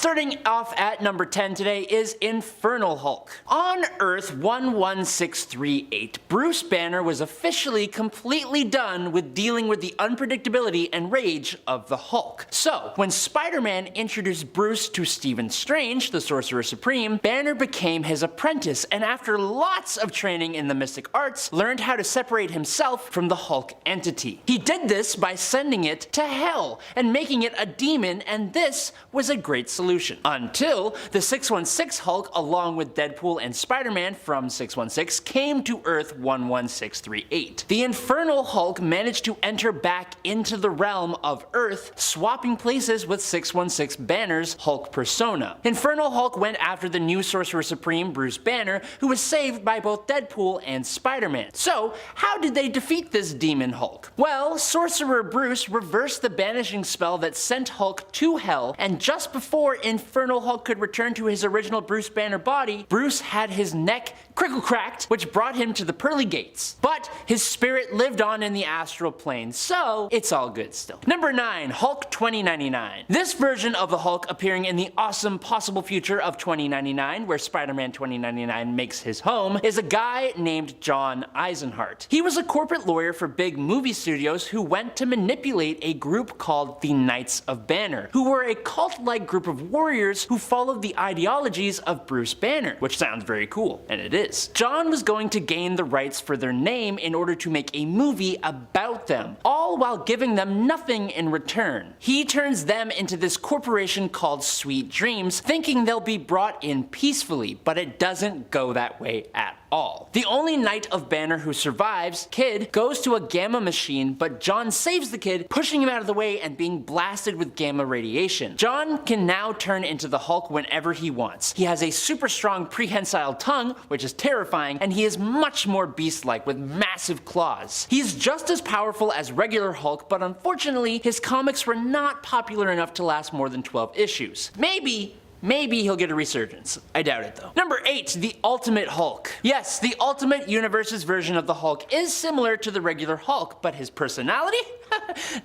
Starting off at number 10 today is Infernal Hulk. On Earth 11638, Bruce Banner was officially completely done with dealing with the unpredictability and rage of the Hulk. So, when Spider-Man introduced Bruce to Stephen Strange, the Sorcerer Supreme, Banner became his apprentice, and after lots of training in the mystic arts, learned how to separate himself from the Hulk entity. He did this by sending it to hell and making it a demon, and this was a great solution. Until the 616 Hulk, along with Deadpool and Spider-Man from 616, came to Earth 11638. The Infernal Hulk managed to enter back into the realm of Earth, swapping places with 616 Banner's Hulk persona. Infernal Hulk went after the new Sorcerer Supreme, Bruce Banner, who was saved by both Deadpool and Spider-Man. So, how did they defeat this demon Hulk? Well, Sorcerer Bruce reversed the banishing spell that sent Hulk to hell, and just before Infernal Hulk could return to his original Bruce Banner body, Bruce had his neck crickle-cracked, which brought him to the pearly gates. But his spirit lived on in the astral plane, so it's all good still. Number 9, Hulk 2099. This version of the Hulk, appearing in the awesome possible future of 2099, where Spider-Man 2099 makes his home, is a guy named John Eisenhart. He was a corporate lawyer for big movie studios who went to manipulate a group called the Knights of Banner, who were a cult-like group of warriors who followed the ideologies of Bruce Banner, which sounds very cool, and it is. John was going to gain the rights for their name in order to make a movie about them, all while giving them nothing in return. He turns them into this corporation called Sweet Dreams, thinking they'll be brought in peacefully, but it doesn't go that way at all. The only Knight of Banner who survives, Kid, goes to a gamma machine, but John saves the kid, pushing him out of the way and being blasted with gamma radiation. John can now turn into the Hulk whenever he wants. He has a super strong prehensile tongue, which is terrifying, and he is much more beast-like with massive claws. He's just as powerful as regular Hulk, but unfortunately, his comics were not popular enough to last more than 12 issues. Maybe he'll get a resurgence. I doubt it though. Number 8, the Ultimate Hulk. Yes, the Ultimate Universe's version of the Hulk is similar to the regular Hulk, but his personality?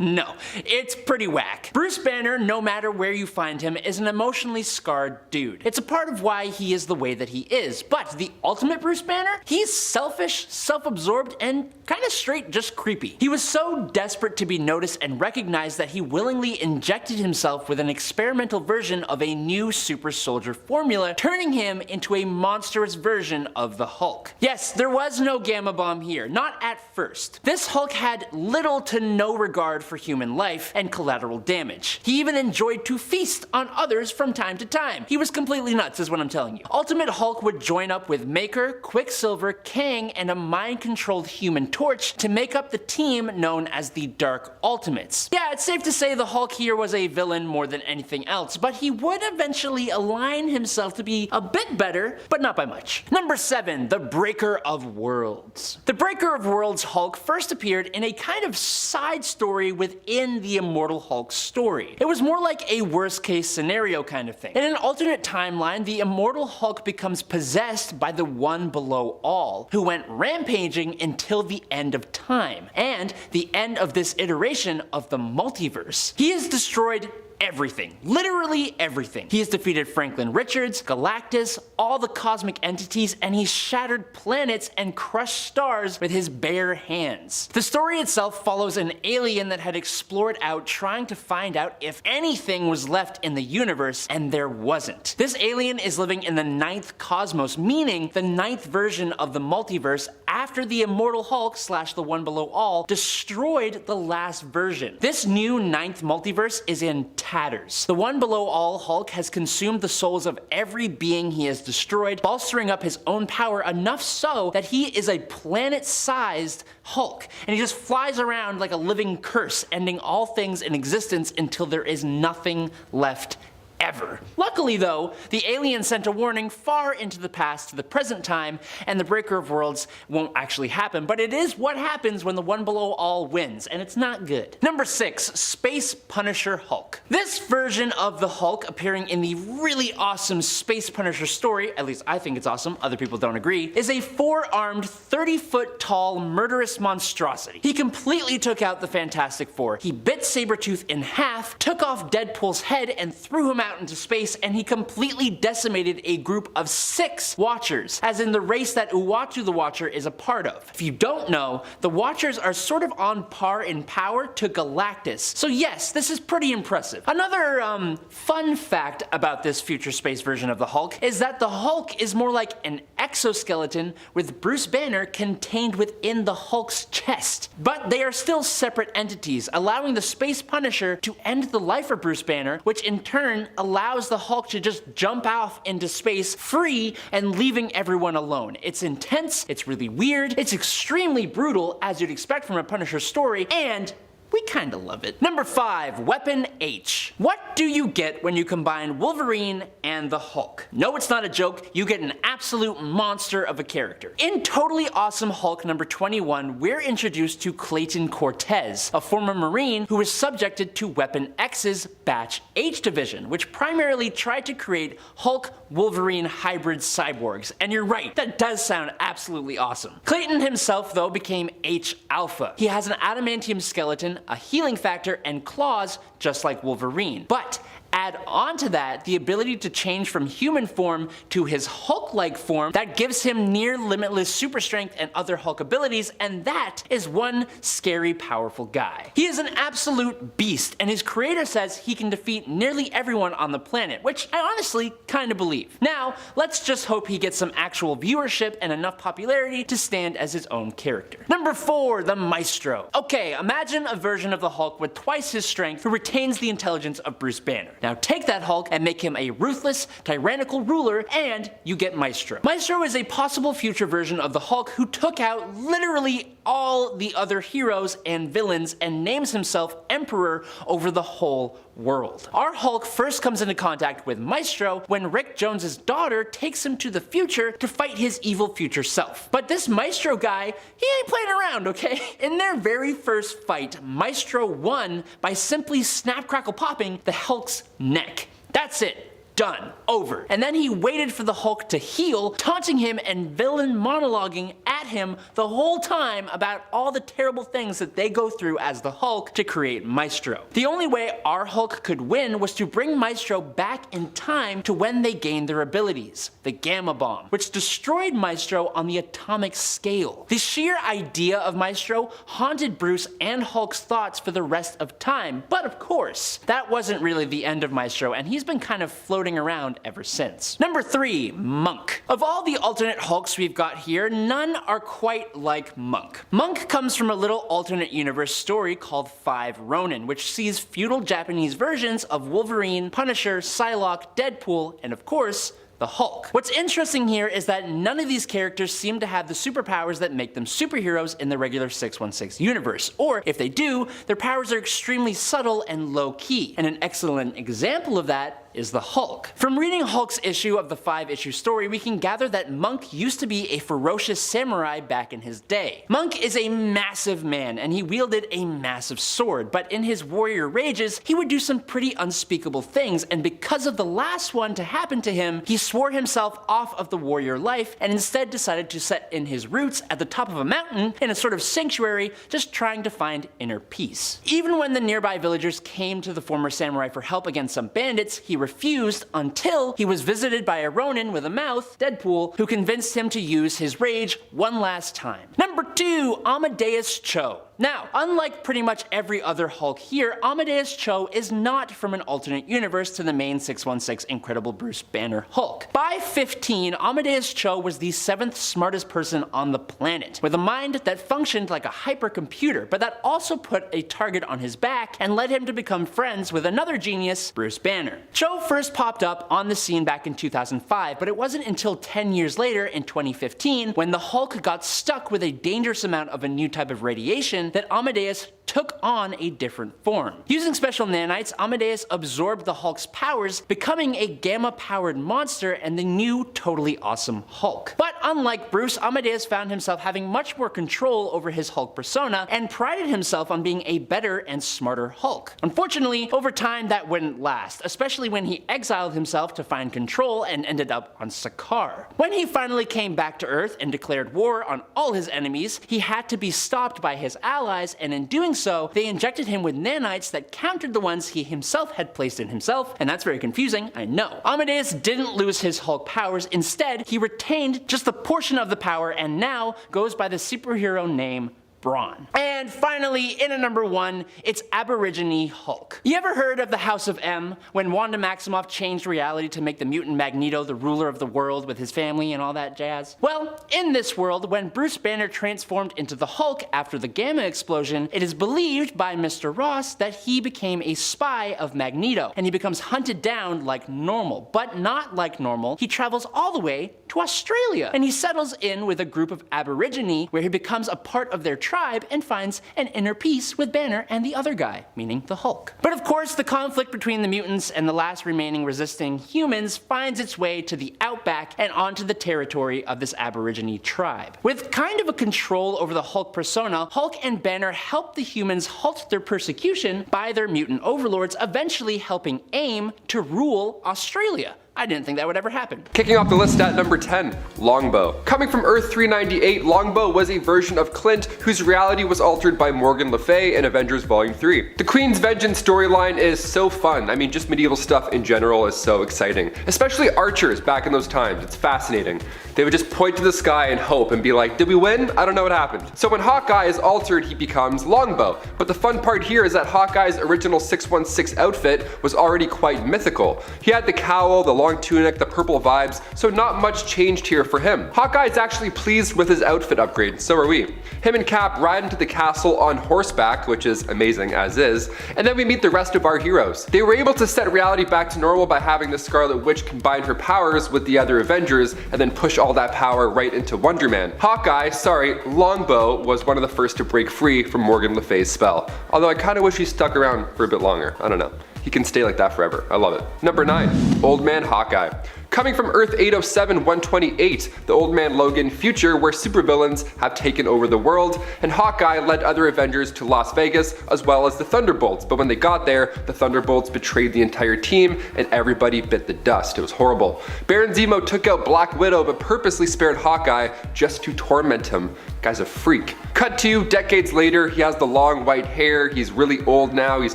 No, it's pretty whack. Bruce Banner, no matter where you find him, is an emotionally scarred dude. It's a part of why he is the way that he is, but the Ultimate Bruce Banner? He's selfish, self-absorbed, and kinda straight just creepy. He was so desperate to be noticed and recognized that he willingly injected himself with an experimental version of a new super soldier formula, turning him into a monstrous version of the Hulk. Yes, there was no gamma bomb here, not at first. This Hulk had little to no regard for human life and collateral damage. He even enjoyed to feast on others from time to time. He was completely nuts is what I'm telling you. Ultimate Hulk would join up with Maker, Quicksilver, Kang, and a mind-controlled Human Torch to make up the team known as the Dark Ultimates. Yeah, it's safe to say the Hulk here was a villain more than anything else, but he would eventually align himself to be a bit better, but not by much. Number 7, the Breaker of Worlds. The Breaker of Worlds Hulk first appeared in a kind of side story within the Immortal Hulk story. It was more like a worst case scenario kind of thing. In an alternate timeline, the Immortal Hulk becomes possessed by the One Below All, who went rampaging until the end of time, and the end of this iteration of the multiverse. He has destroyed everything. Literally everything. He has defeated Franklin Richards, Galactus, all the cosmic entities, and he's shattered planets and crushed stars with his bare hands. The story itself follows an alien that had explored out trying to find out if anything was left in the universe, and there wasn't. This alien is living in the 9th cosmos, meaning the 9th version of the multiverse after the Immortal Hulk / the One Below All destroyed the last version. This new 9th multiverse is in tatters. The One Below All Hulk has consumed the souls of every being he has destroyed, bolstering up his own power enough so that he is a planet-sized Hulk, and he just flies around like a living curse, ending all things in existence until there is nothing left ever. Luckily though, the alien sent a warning far into the past to the present time, and the Breaker of Worlds won't actually happen, but it is what happens when the One Below All wins, and it's not good. Number 6, Space Punisher Hulk. This version of the Hulk, appearing in the really awesome Space Punisher story, at least I think it's awesome, other people don't agree, is a 4-armed, 30-foot tall, murderous monstrosity. He completely took out the Fantastic Four. He bit Sabretooth in half, took off Deadpool's head, and threw him out into space and he completely decimated a group of 6 Watchers, as in the race that Uatu the Watcher is a part of. If you don't know, the Watchers are sort of on par in power to Galactus, so yes, this is pretty impressive. Another fun fact about this future space version of the Hulk is that the Hulk is more like an exoskeleton with Bruce Banner contained within the Hulk's chest. But they are still separate entities, allowing the Space Punisher to end the life of Bruce Banner, which in turn allows the Hulk to just jump off into space free and leaving everyone alone. It's intense, it's really weird, it's extremely brutal as you'd expect from a Punisher story, and we kinda love it. Number 5, Weapon H. What do you get when you combine Wolverine and the Hulk? No, it's not a joke, you get an absolute monster of a character. In Totally Awesome Hulk number 21, we're introduced to Clayton Cortez, a former Marine who was subjected to Weapon X's Batch H division, which primarily tried to create Hulk-Wolverine hybrid cyborgs. And you're right, that does sound absolutely awesome. Clayton himself, though, became H-Alpha. He has an adamantium skeleton, a healing factor, and claws just like Wolverine. But add on to that the ability to change from human form to his Hulk-like form that gives him near limitless super strength and other Hulk abilities, and that is one scary powerful guy. He is an absolute beast, and his creator says he can defeat nearly everyone on the planet, which I honestly kinda believe. Now, let's just hope he gets some actual viewership and enough popularity to stand as his own character. Number 4, the Maestro. Okay, imagine a version of the Hulk with twice his strength who retains the intelligence of Bruce Banner. Now take that Hulk and make him a ruthless, tyrannical ruler, and you get Maestro. Maestro is a possible future version of the Hulk who took out literally all the other heroes and villains and names himself Emperor over the whole world. Our Hulk first comes into contact with Maestro when Rick Jones's daughter takes him to the future to fight his evil future self. But this Maestro guy, he ain't playing around, okay? In their very first fight, Maestro won by simply snap crackle popping the Hulk's neck. That's it. Done. Over. And then he waited for the Hulk to heal, taunting him and villain monologuing at him the whole time about all the terrible things that they go through as the Hulk to create Maestro. The only way our Hulk could win was to bring Maestro back in time to when they gained their abilities, the Gamma Bomb, which destroyed Maestro on the atomic scale. The sheer idea of Maestro haunted Bruce and Hulk's thoughts for the rest of time, but of course, that wasn't really the end of Maestro, and he's been kind of floating around ever since. Number 3, Monk. Of all the alternate Hulks we've got here, none are quite like Monk. Monk comes from a little alternate universe story called 5 Ronin, which sees feudal Japanese versions of Wolverine, Punisher, Psylocke, Deadpool, and of course, the Hulk. What's interesting here is that none of these characters seem to have the superpowers that make them superheroes in the regular 616 universe, or if they do, their powers are extremely subtle and low-key, and an excellent example of that is the Hulk. From reading Hulk's issue of the 5-issue story, we can gather that Monk used to be a ferocious samurai back in his day. Monk is a massive man, and he wielded a massive sword, but in his warrior rages, he would do some pretty unspeakable things, and because of the last one to happen to him, he swore himself off of the warrior life and instead decided to set in his roots at the top of a mountain in a sort of sanctuary, just trying to find inner peace. Even when the nearby villagers came to the former samurai for help against some bandits, he refused until he was visited by a Ronin with a mouth, Deadpool, who convinced him to use his rage one last time. Number 2, Amadeus Cho. Now, unlike pretty much every other Hulk here, Amadeus Cho is not from an alternate universe to the main 616 Incredible Bruce Banner Hulk. By 15, Amadeus Cho was the 7th smartest person on the planet, with a mind that functioned like a hypercomputer, but that also put a target on his back and led him to become friends with another genius, Bruce Banner. Cho first popped up on the scene back in 2005, but it wasn't until 10 years later, in 2015, when the Hulk got stuck with a dangerous amount of a new type of radiation that Amadeus took on a different form. Using special nanites, Amadeus absorbed the Hulk's powers, becoming a gamma-powered monster and the new Totally Awesome Hulk. But unlike Bruce, Amadeus found himself having much more control over his Hulk persona and prided himself on being a better and smarter Hulk. Unfortunately, over time that wouldn't last, especially when he exiled himself to find control and ended up on Sakaar. When he finally came back to Earth and declared war on all his enemies, he had to be stopped by his allies, and in doing so, they injected him with nanites that countered the ones he himself had placed in himself, and that's very confusing, I know. Amadeus didn't lose his Hulk powers. Instead, he retained just a portion of the power and now goes by the superhero name Brawn. And finally, in at number 1, it's Aborigine Hulk. You ever heard of the House of M, when Wanda Maximoff changed reality to make the mutant Magneto the ruler of the world with his family and all that jazz? Well, in this world, when Bruce Banner transformed into the Hulk after the Gamma explosion, it is believed by Mr. Ross that he became a spy of Magneto, and he becomes hunted down like normal. But not like normal, he travels all the way to Australia, and he settles in with a group of Aborigine where he becomes a part of their tribe and finds an inner peace with Banner and the other guy, meaning the Hulk. But of course, the conflict between the mutants and the last remaining resisting humans finds its way to the outback and onto the territory of this Aborigine tribe. With kind of a control over the Hulk persona, Hulk and Banner help the humans halt their persecution by their mutant overlords, eventually helping AIM to rule Australia. I didn't think that would ever happen. Kicking off the list at number 10, Longbow. Coming from Earth 398, Longbow was a version of Clint whose reality was altered by Morgan Le Fay in Avengers Volume 3. The Queen's Vengeance storyline is so fun. I mean, just medieval stuff in general is so exciting. Especially archers back in those times, it's fascinating. They would just point to the sky and hope and be like, did we win? I don't know what happened. So when Hawkeye is altered, he becomes Longbow. But the fun part here is that Hawkeye's original 616 outfit was already quite mythical. He had the cowl, the long tunic, the purple vibes, so not much changed here for him. Hawkeye is actually pleased with his outfit upgrade, so are we. Him and Cap ride into the castle on horseback, which is amazing as is, and then we meet the rest of our heroes. They were able to set reality back to normal by having the Scarlet Witch combine her powers with the other Avengers and then push all that power right into Wonder Man. Longbow was one of the first to break free from Morgan Le Fay's spell. Although I kinda wish he stuck around for a bit longer, I don't know. He can stay like that forever. I love it. Number 9, Old Man Hawkeye. Coming from Earth 807-128, the Old Man Logan future where supervillains have taken over the world, and Hawkeye led other Avengers to Las Vegas as well as the Thunderbolts, but when they got there, the Thunderbolts betrayed the entire team and everybody bit the dust. It was horrible. Baron Zemo took out Black Widow but purposely spared Hawkeye just to torment him. Guy's a freak. Cut to decades later, he has the long white hair, he's really old now, he's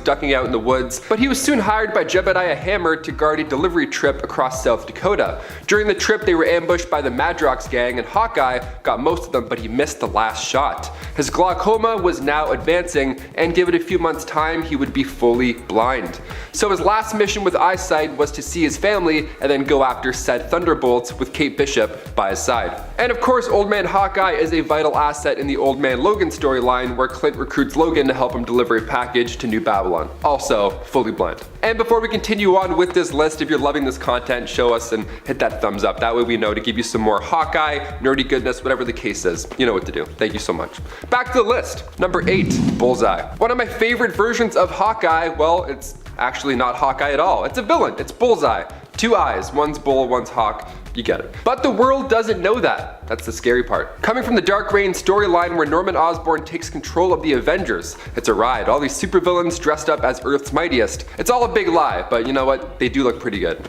ducking out in the woods, but he was soon hired by Jebediah Hammer to guard a delivery trip across South Dakota. During the trip, they were ambushed by the Madrox gang, and Hawkeye got most of them, but he missed the last shot. His glaucoma was now advancing, and give it a few months' time, he would be fully blind. So his last mission with eyesight was to see his family, and then go after said Thunderbolts with Kate Bishop by his side. And of course, Old Man Hawkeye is a vital asset in the Old Man Logan storyline, where Clint recruits Logan to help him deliver a package to New Babylon. Also, fully blind. And before we continue on with this list, if you're loving this content, show us and hit that thumbs up. That way we know to give you some more Hawkeye, nerdy goodness, whatever the case is. You know what to do. Thank you so much. Back to the list. Number 8, Bullseye. One of my favorite versions of Hawkeye, well, it's actually not Hawkeye at all. It's a villain. It's Bullseye. 2 eyes. One's bull, one's hawk. You get it. But the world doesn't know that. That's the scary part. Coming from the Dark Reign storyline where Norman Osborn takes control of the Avengers. It's a ride. All these supervillains dressed up as Earth's mightiest. It's all a big lie, but you know what? They do look pretty good.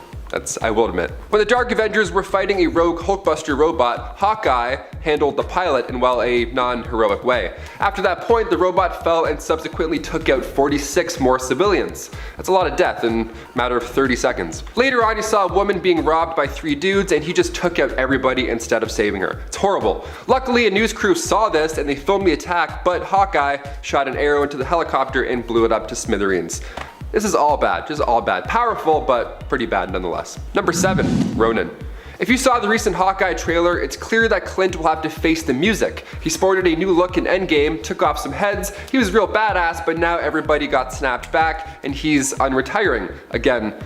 I will admit. When the Dark Avengers were fighting a rogue Hulkbuster robot, Hawkeye handled the pilot in, well, a non-heroic way. After that point, the robot fell and subsequently took out 46 more civilians. That's a lot of death in a matter of 30 seconds. Later on, he saw a woman being robbed by 3 dudes, and he just took out everybody instead of saving her. It's horrible. Luckily, a news crew saw this and they filmed the attack, but Hawkeye shot an arrow into the helicopter and blew it up to smithereens. This is all bad, just all bad. Powerful, but pretty bad nonetheless. Number 7, Ronin. If you saw the recent Hawkeye trailer, it's clear that Clint will have to face the music. He sported a new look in Endgame, took off some heads, he was real badass, but now everybody got snapped back, and he's unretiring. Again.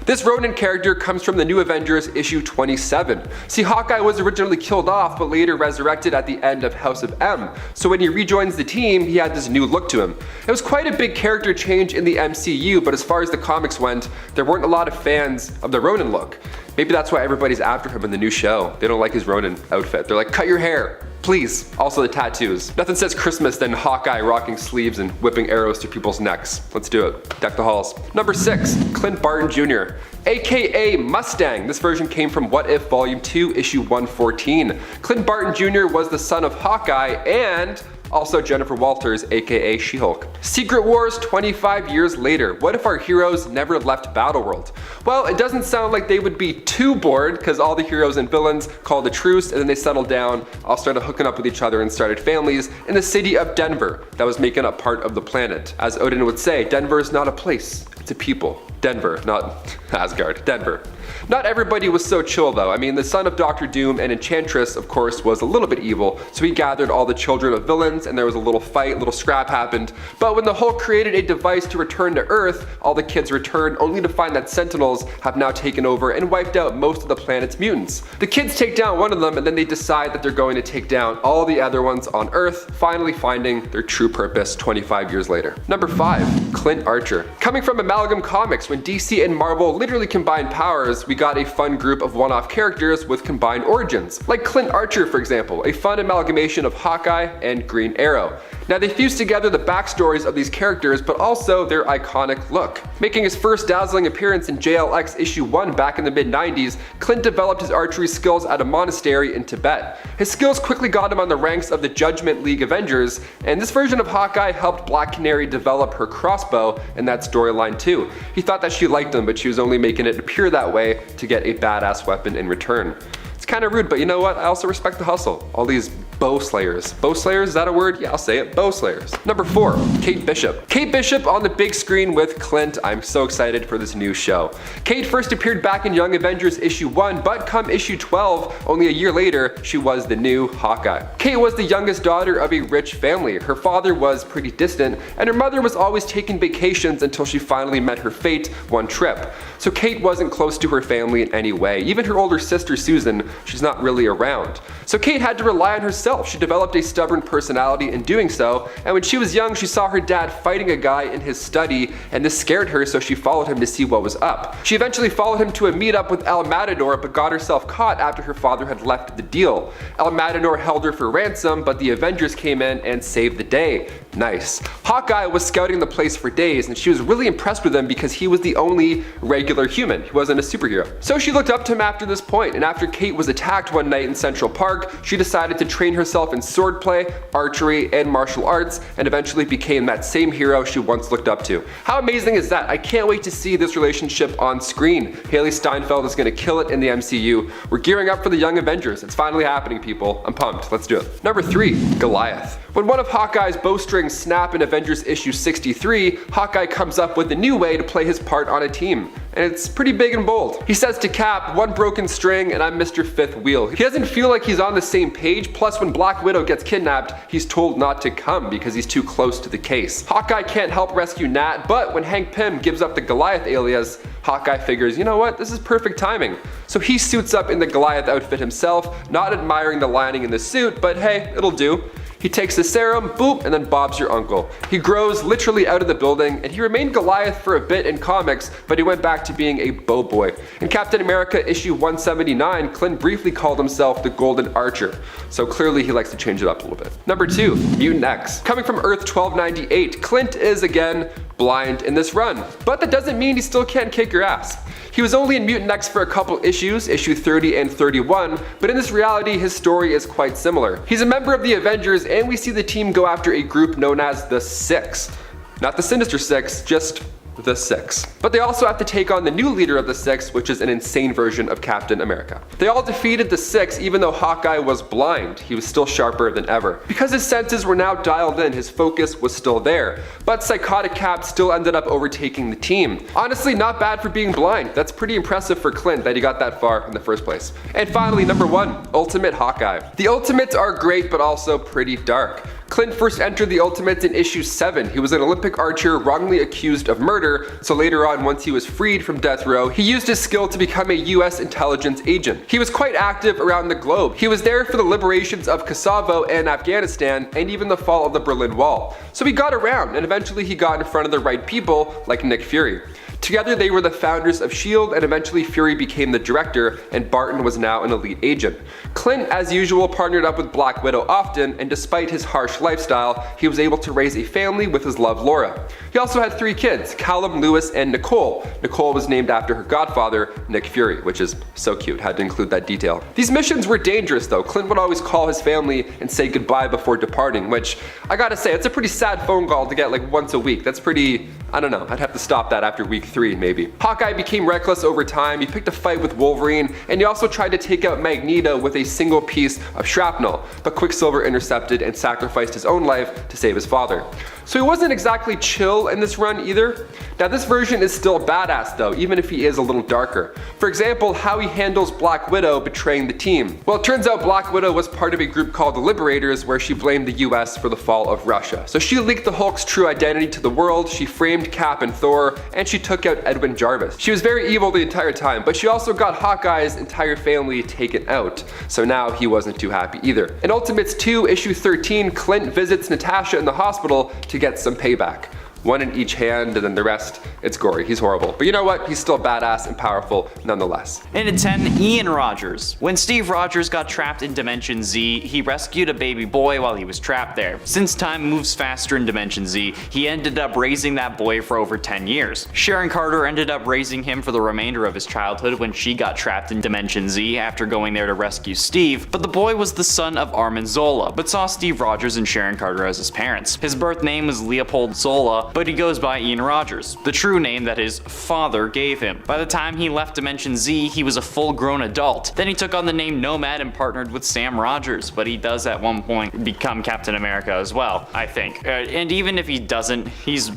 This Ronin character comes from the New Avengers issue 27. See, Hawkeye was originally killed off, but later resurrected at the end of House of M. So when he rejoins the team, he had this new look to him. It was quite a big character change in the MCU, but as far as the comics went, there weren't a lot of fans of the Ronin look. Maybe that's why everybody's after him in the new show. They don't like his Ronin outfit. They're like, cut your hair. Please. Also the tattoos. Nothing says Christmas than Hawkeye rocking sleeves and whipping arrows through people's necks. Let's do it. Deck the halls. Number 6, Clint Barton Jr. AKA Mustang. This version came from What If Volume 2, issue 114. Clint Barton Jr. was the son of Hawkeye and also Jennifer Walters, aka She-Hulk. Secret Wars 25 years later. What if our heroes never left Battleworld? Well, it doesn't sound like they would be too bored, because all the heroes and villains called a truce and then they settled down, all started hooking up with each other and started families in the city of Denver that was making up part of the planet. As Odin would say, Denver is not a place, it's a people. Denver, not Asgard, Denver. Not everybody was so chill though. I mean, the son of Dr. Doom and Enchantress, of course, was a little bit evil, so he gathered all the children of villains and there was a little fight, a little scrap happened. But when the Hulk created a device to return to Earth, all the kids returned only to find that Sentinels have now taken over and wiped out most of the planet's mutants. The kids take down one of them and then they decide that they're going to take down all the other ones on Earth, finally finding their true purpose 25 years later. Number 5, Clint Archer. Coming from Amalgam Comics, when DC and Marvel literally combined powers, we got a fun group of one-off characters with combined origins. Like Clint Archer, for example, a fun amalgamation of Hawkeye and Green Arrow. Now they fused together the backstories of these characters, but also their iconic look. Making his first dazzling appearance in JLX issue 1 back in the mid-90s, Clint developed his archery skills at a monastery in Tibet. His skills quickly got him on the ranks of the Judgment League Avengers, and this version of Hawkeye helped Black Canary develop her crossbow in that storyline too. He thought that she liked him, but she was only making it appear that way to get a badass weapon in return. It's kind of rude, but you know what? I also respect the hustle. All these bow slayers. Bow slayers, is that a word? Yeah, I'll say it. Bow slayers. Number 4, Kate Bishop. Kate Bishop on the big screen with Clint. I'm so excited for this new show. Kate first appeared back in Young Avengers issue 1, but come issue 12, only a year later, she was the new Hawkeye. Kate was the youngest daughter of a rich family. Her father was pretty distant, and her mother was always taking vacations until she finally met her fate one trip. So Kate wasn't close to her family in any way. Even her older sister Susan, she's not really around. So Kate had to rely on herself. She developed a stubborn personality in doing so, and when she was young, she saw her dad fighting a guy in his study, and this scared her, so she followed him to see what was up. She eventually followed him to a meetup with El Matador, but got herself caught after her father had left the deal. El Matador held her for ransom, but the Avengers came in and saved the day. Nice. Hawkeye was scouting the place for days, and she was really impressed with him because he was the only regular human. He wasn't a superhero. So she looked up to him after this point, and after Kate was attacked one night in Central Park, she decided to train herself in swordplay, archery, and martial arts, and eventually became that same hero she once looked up to. How amazing is that? I can't wait to see this relationship on screen. Haley Steinfeld is going to kill it in the MCU. We're gearing up for the Young Avengers. It's finally happening, people. I'm pumped. Let's do it. Number 3, Goliath. When one of Hawkeye's bowstrings snap in Avengers issue 63, Hawkeye comes up with a new way to play his part on a team. And it's pretty big and bold. He says to Cap, "One broken string and I'm Mr. Fifth Wheel." He doesn't feel like he's on the same page, plus when Black Widow gets kidnapped, he's told not to come because he's too close to the case. Hawkeye can't help rescue Nat, but when Hank Pym gives up the Goliath alias, Hawkeye figures, you know what, this is perfect timing. So he suits up in the Goliath outfit himself, not admiring the lining in the suit, but hey, it'll do. He takes the serum, boop, and then Bob's your uncle. He grows literally out of the building, and he remained Goliath for a bit in comics, but he went back to being a bow boy. In Captain America issue 179, Clint briefly called himself the Golden Archer, so clearly he likes to change it up a little bit. Number 2, Mutant X. Coming from Earth 1298, Clint is again blind in this run, but that doesn't mean he still can't kick your ass. He was only in Mutant X for a couple issues, issue 30 and 31, but in this reality his story is quite similar. He's a member of the Avengers, and we see the team go after a group known as the Six. Not the Sinister Six, just the Six. But they also have to take on the new leader of the Six, which is an insane version of Captain America. They all defeated the Six even though Hawkeye was blind. He was still sharper than ever. Because his senses were now dialed in, his focus was still there. But psychotic Cap still ended up overtaking the team. Honestly, not bad for being blind. That's pretty impressive for Clint that he got that far in the first place. And finally, number 1, Ultimate Hawkeye. The Ultimates are great, but also pretty dark. Clint first entered the Ultimates in issue 7. He was an Olympic archer wrongly accused of murder, so later on, once he was freed from death row, he used his skill to become a US intelligence agent. He was quite active around the globe. He was there for the liberations of Kosovo and Afghanistan, and even the fall of the Berlin Wall. So he got around, and eventually he got in front of the right people, like Nick Fury. Together they were the founders of S.H.I.E.L.D. and eventually Fury became the director and Barton was now an elite agent. Clint, as usual, partnered up with Black Widow often, and despite his harsh lifestyle, he was able to raise a family with his love Laura. He also had 3 kids, Callum, Lewis, and Nicole. Nicole was named after her godfather, Nick Fury, which is so cute, had to include that detail. These missions were dangerous though. Clint would always call his family and say goodbye before departing, which I gotta say, it's a pretty sad phone call to get like once a week. That's pretty, I don't know, I'd have to stop that after week 3 maybe. Hawkeye became reckless over time, he picked a fight with Wolverine, and he also tried to take out Magneto with a single piece of shrapnel, but Quicksilver intercepted and sacrificed his own life to save his father. So he wasn't exactly chill in this run either. Now this version is still badass though, even if he is a little darker. For example, how he handles Black Widow betraying the team. Well, it turns out Black Widow was part of a group called the Liberators where she blamed the US for the fall of Russia. So she leaked the Hulk's true identity to the world, she framed Cap and Thor, and she took out Edwin Jarvis. She was very evil the entire time, but she also got Hawkeye's entire family taken out. So now he wasn't too happy either. In Ultimates 2, issue 13, Clint visits Natasha in the hospital to get some payback. One in each hand, and then the rest, it's gory. He's horrible. But you know what? He's still badass and powerful nonetheless. And at 10, Ian Rogers. When Steve Rogers got trapped in Dimension Z, he rescued a baby boy while he was trapped there. Since time moves faster in Dimension Z, he ended up raising that boy for over 10 years. Sharon Carter ended up raising him for the remainder of his childhood when she got trapped in Dimension Z after going there to rescue Steve, but the boy was the son of Armin Zola, but saw Steve Rogers and Sharon Carter as his parents. His birth name was Leopold Zola, but he goes by Ian Rogers, the true name that his father gave him. By the time he left Dimension Z, he was a full-grown adult. Then he took on the name Nomad and partnered with Sam Rogers, but he does at one point become Captain America as well, I think. And even if he doesn't, he's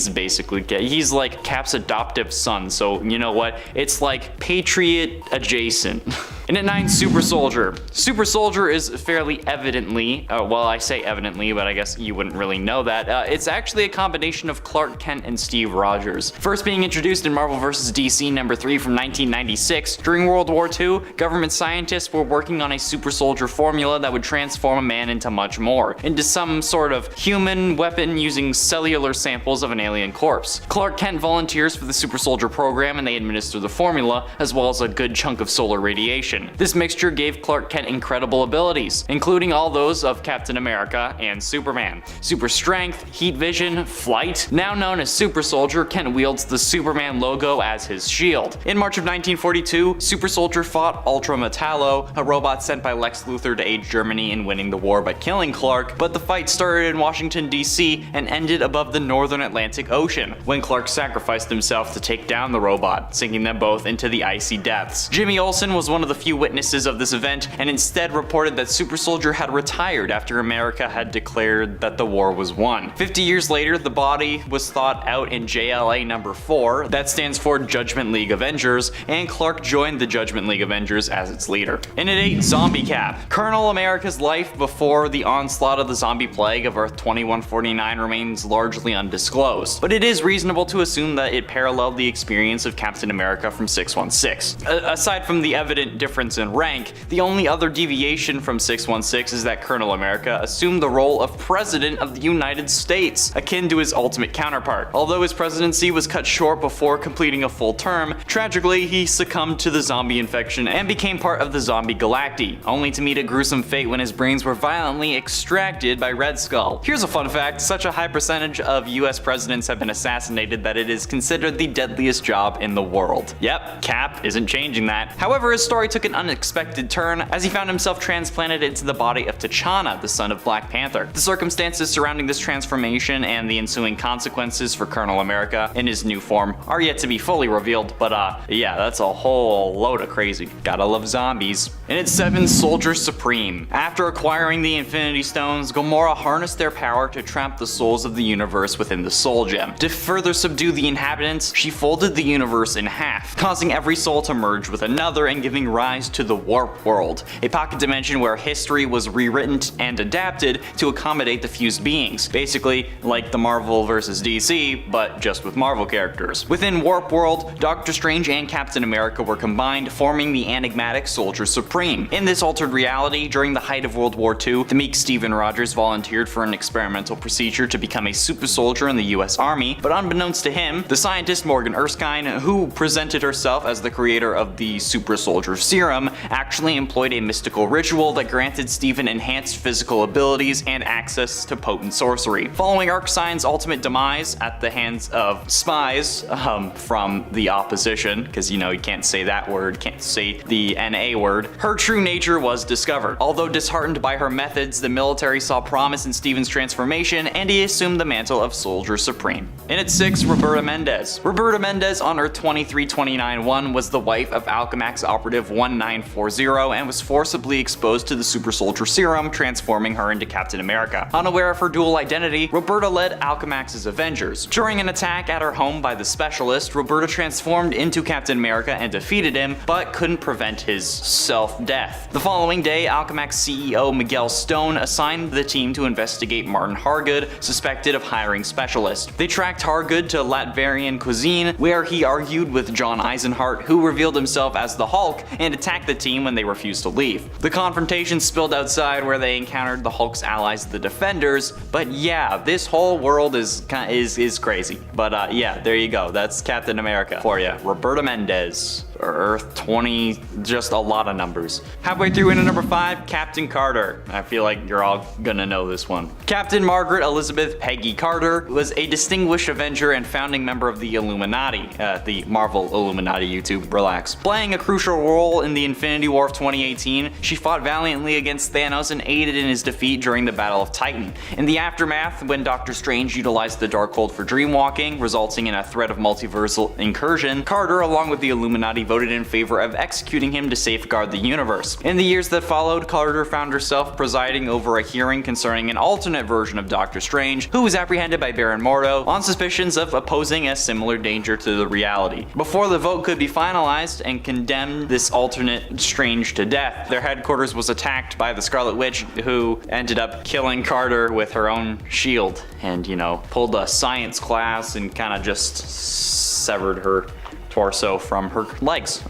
basically, he's like Cap's adoptive son, so you know what? It's like Patriot adjacent. And at 9, Super Soldier. Super Soldier is fairly evidently, well I say evidently, but I guess you wouldn't really know that. It's actually a combination of Clark Kent and Steve Rogers. First being introduced in Marvel vs. DC number 3 from 1996, during World War II, government scientists were working on a super soldier formula that would transform a man into much more, into some sort of human weapon using cellular samples of an alien corpse. Clark Kent volunteers for the super soldier program and they administer the formula, as well as a good chunk of solar radiation. This mixture gave Clark Kent incredible abilities, including all those of Captain America and Superman. Super strength, heat vision, flight. Now known as Super Soldier, Kent wields the Superman logo as his shield. In March of 1942, Super Soldier fought Ultra Metallo, a robot sent by Lex Luthor to aid Germany in winning the war by killing Clark, but the fight started in Washington, D.C. and ended above the northern Atlantic Ocean, when Clark sacrificed himself to take down the robot, sinking them both into the icy depths. Jimmy Olsen was one of the few witnesses of this event and instead reported that Super Soldier had retired after America had declared that the war was won. 50 years later, the body was thought out in JLA number 4, that stands for Judgment League Avengers, and Clark joined the Judgment League Avengers as its leader. And at 8, Zombie Cap. Colonel America's life before the onslaught of the zombie plague of Earth 2149 remains largely undisclosed, but it is reasonable to assume that it paralleled the experience of Captain America from 616. Aside from the evident difference in rank, the only other deviation from 616 is that Colonel America assumed the role of President of the United States, akin to his ultimate counterpart. Although his presidency was cut short before completing a full term, tragically he succumbed to the zombie infection and became part of the Zombie Galacti, only to meet a gruesome fate when his brains were violently extracted by Red Skull. Here's a fun fact: such a high percentage of US presidents have been assassinated that it is considered the deadliest job in the world. Yep, Cap isn't changing that. However, his story took an unexpected turn as he found himself transplanted into the body of T'Challa, the son of Black Panther. The circumstances surrounding this transformation and the ensuing consequences for Colonel America in his new form are yet to be fully revealed, but yeah, that's a whole load of crazy. Gotta love zombies. And at 7, Soldier Supreme. After acquiring the Infinity Stones, Gamora harnessed their power to trap the souls of the universe within the Soul Gem. To further subdue the inhabitants, she folded the universe in half, causing every soul to merge with another and giving rise ties to the Warp World, a pocket dimension where history was rewritten and adapted to accommodate the fused beings. Basically, like the Marvel vs. DC, but just with Marvel characters. Within Warp World, Doctor Strange and Captain America were combined, forming the enigmatic Soldier Supreme. In this altered reality, during the height of World War II, the meek Stephen Rogers volunteered for an experimental procedure to become a super soldier in the US Army, but unbeknownst to him, the scientist Morgan Erskine, who presented herself as the creator of the super soldier serum, actually employed a mystical ritual that granted Stephen enhanced physical abilities and access to potent sorcery. Following Erskine's ultimate demise at the hands of spies from the opposition, because you can't say that word, can't say the NA word, her true nature was discovered. Although disheartened by her methods, the military saw promise in Stephen's transformation and he assumed the mantle of Soldier Supreme. In at 6, Roberta Mendez. Roberta Mendez on Earth 2329-1 was the wife of Alchemax Operative 1940 and was forcibly exposed to the super soldier serum, transforming her into Captain America. Unaware of her dual identity, Roberta led Alchemax's Avengers. During an attack at her home by the Specialist, Roberta transformed into Captain America and defeated him, but couldn't prevent his self-death. The following day, Alchemax CEO Miguel Stone assigned the team to investigate Martin Hargood, suspected of hiring Specialist. They tracked Hargood to Latvian cuisine, where he argued with John Eisenhart, who revealed himself as the Hulk, and attacked the team when they refused to leave. The confrontation spilled outside, where they encountered the Hulk's allies, the Defenders. But yeah, this whole world is crazy. But yeah, there you go. That's Captain America for you. Roberta Mendez. Earth 20, just a lot of numbers. Halfway through into number 5, Captain Carter. I feel like you're all gonna know this one. Captain Margaret Elizabeth Peggy Carter was a distinguished Avenger and founding member of the Illuminati, the Marvel Illuminati, YouTube, relax. Playing a crucial role in the Infinity War of 2018, she fought valiantly against Thanos and aided in his defeat during the Battle of Titan. In the aftermath, when Doctor Strange utilized the Darkhold for dreamwalking, resulting in a threat of multiversal incursion, Carter, along with the Illuminati, voted in favor of executing him to safeguard the universe. In the years that followed, Carter found herself presiding over a hearing concerning an alternate version of Doctor Strange, who was apprehended by Baron Mordo on suspicions of posing a similar danger to the reality. Before the vote could be finalized and condemn this alternate Strange to death, their headquarters was attacked by the Scarlet Witch, who ended up killing Carter with her own shield and, pulled a science class and kind of just severed her torso from her legs.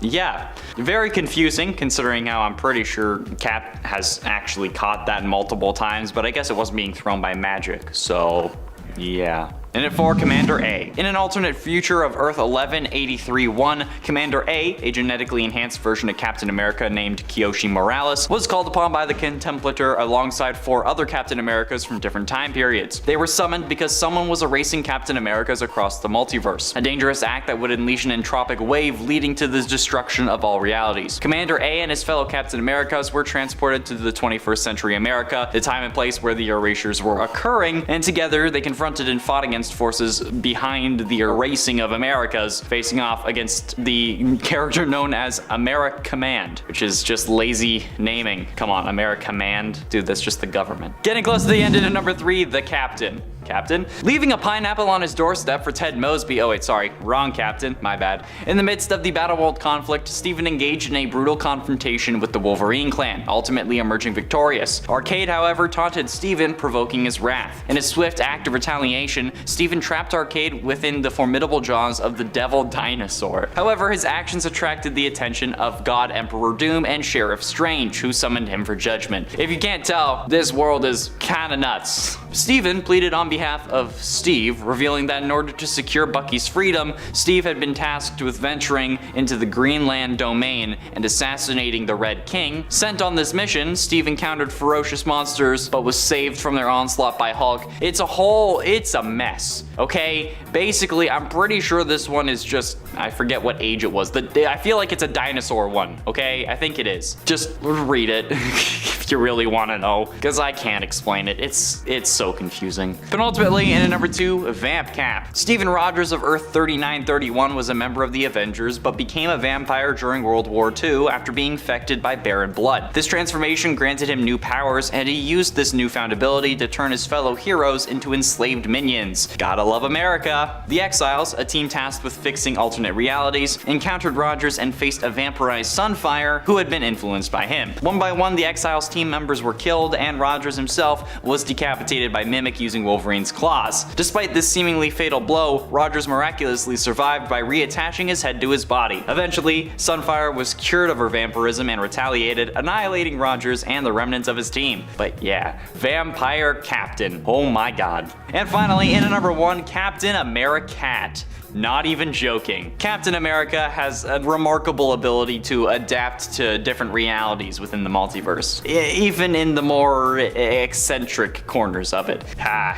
Yeah, very confusing considering how I'm pretty sure Cap has actually caught that multiple times, but I guess it wasn't being thrown by magic, so yeah. And at 4, Commander A. In an alternate future of Earth 1183-1, Commander A, a genetically enhanced version of Captain America named Kyoshi Morales, was called upon by the Contemplator alongside 4 other Captain Americas from different time periods. They were summoned because someone was erasing Captain Americas across the multiverse, a dangerous act that would unleash an entropic wave leading to the destruction of all realities. Commander A and his fellow Captain Americas were transported to the 21st century America, the time and place where the erasures were occurring, and together they confronted and fought against forces behind the erasing of Americas, facing off against the character known as Americommand, which is just lazy naming. Come on, Americommand? Dude, that's just the government. Getting close to the end into number 3, the Captain. Leaving a pineapple on his doorstep for Ted Mosby. Oh wait, sorry, wrong Captain, my bad. In the midst of the Battleworld conflict, Stephen engaged in a brutal confrontation with the Wolverine clan, ultimately emerging victorious. Arcade, however, taunted Stephen, provoking his wrath. In a swift act of retaliation, Stephen trapped Arcade within the formidable jaws of the Devil Dinosaur. However, his actions attracted the attention of God Emperor Doom and Sheriff Strange, who summoned him for judgment. If you can't tell, this world is kinda nuts. Stephen pleaded on behalf of Steve, revealing that in order to secure Bucky's freedom, Steve had been tasked with venturing into the Greenland domain and assassinating the Red King. Sent on this mission, Steve encountered ferocious monsters, but was saved from their onslaught by Hulk. It's a mess, okay? Basically, I'm pretty sure this one is just, I forget what age it was. I feel like it's a dinosaur one, okay? I think it is. Just read it. if you really want to know, because I can't explain it. It's so confusing. Penultimately, in at number 2, Vamp Cap. Steven Rogers of Earth 3931 was a member of the Avengers, but became a vampire during World War II after being infected by Baron Blood. This transformation granted him new powers, and he used this newfound ability to turn his fellow heroes into enslaved minions. Gotta love America. The Exiles, a team tasked with fixing alternate realities, encountered Rogers and faced a vampirized Sunfire who had been influenced by him. One by one, the Exiles team members were killed, and Rogers himself was decapitated by Mimic using Wolverine's claws. Despite this seemingly fatal blow, Rogers miraculously survived by reattaching his head to his body. Eventually, Sunfire was cured of her vampirism and retaliated, annihilating Rogers and the remnants of his team. But yeah, Vampire Captain. Oh my god. And finally, in at number 1, Captain America. Not even joking. Captain America has a remarkable ability to adapt to different realities within the multiverse, even in the more eccentric corners of it.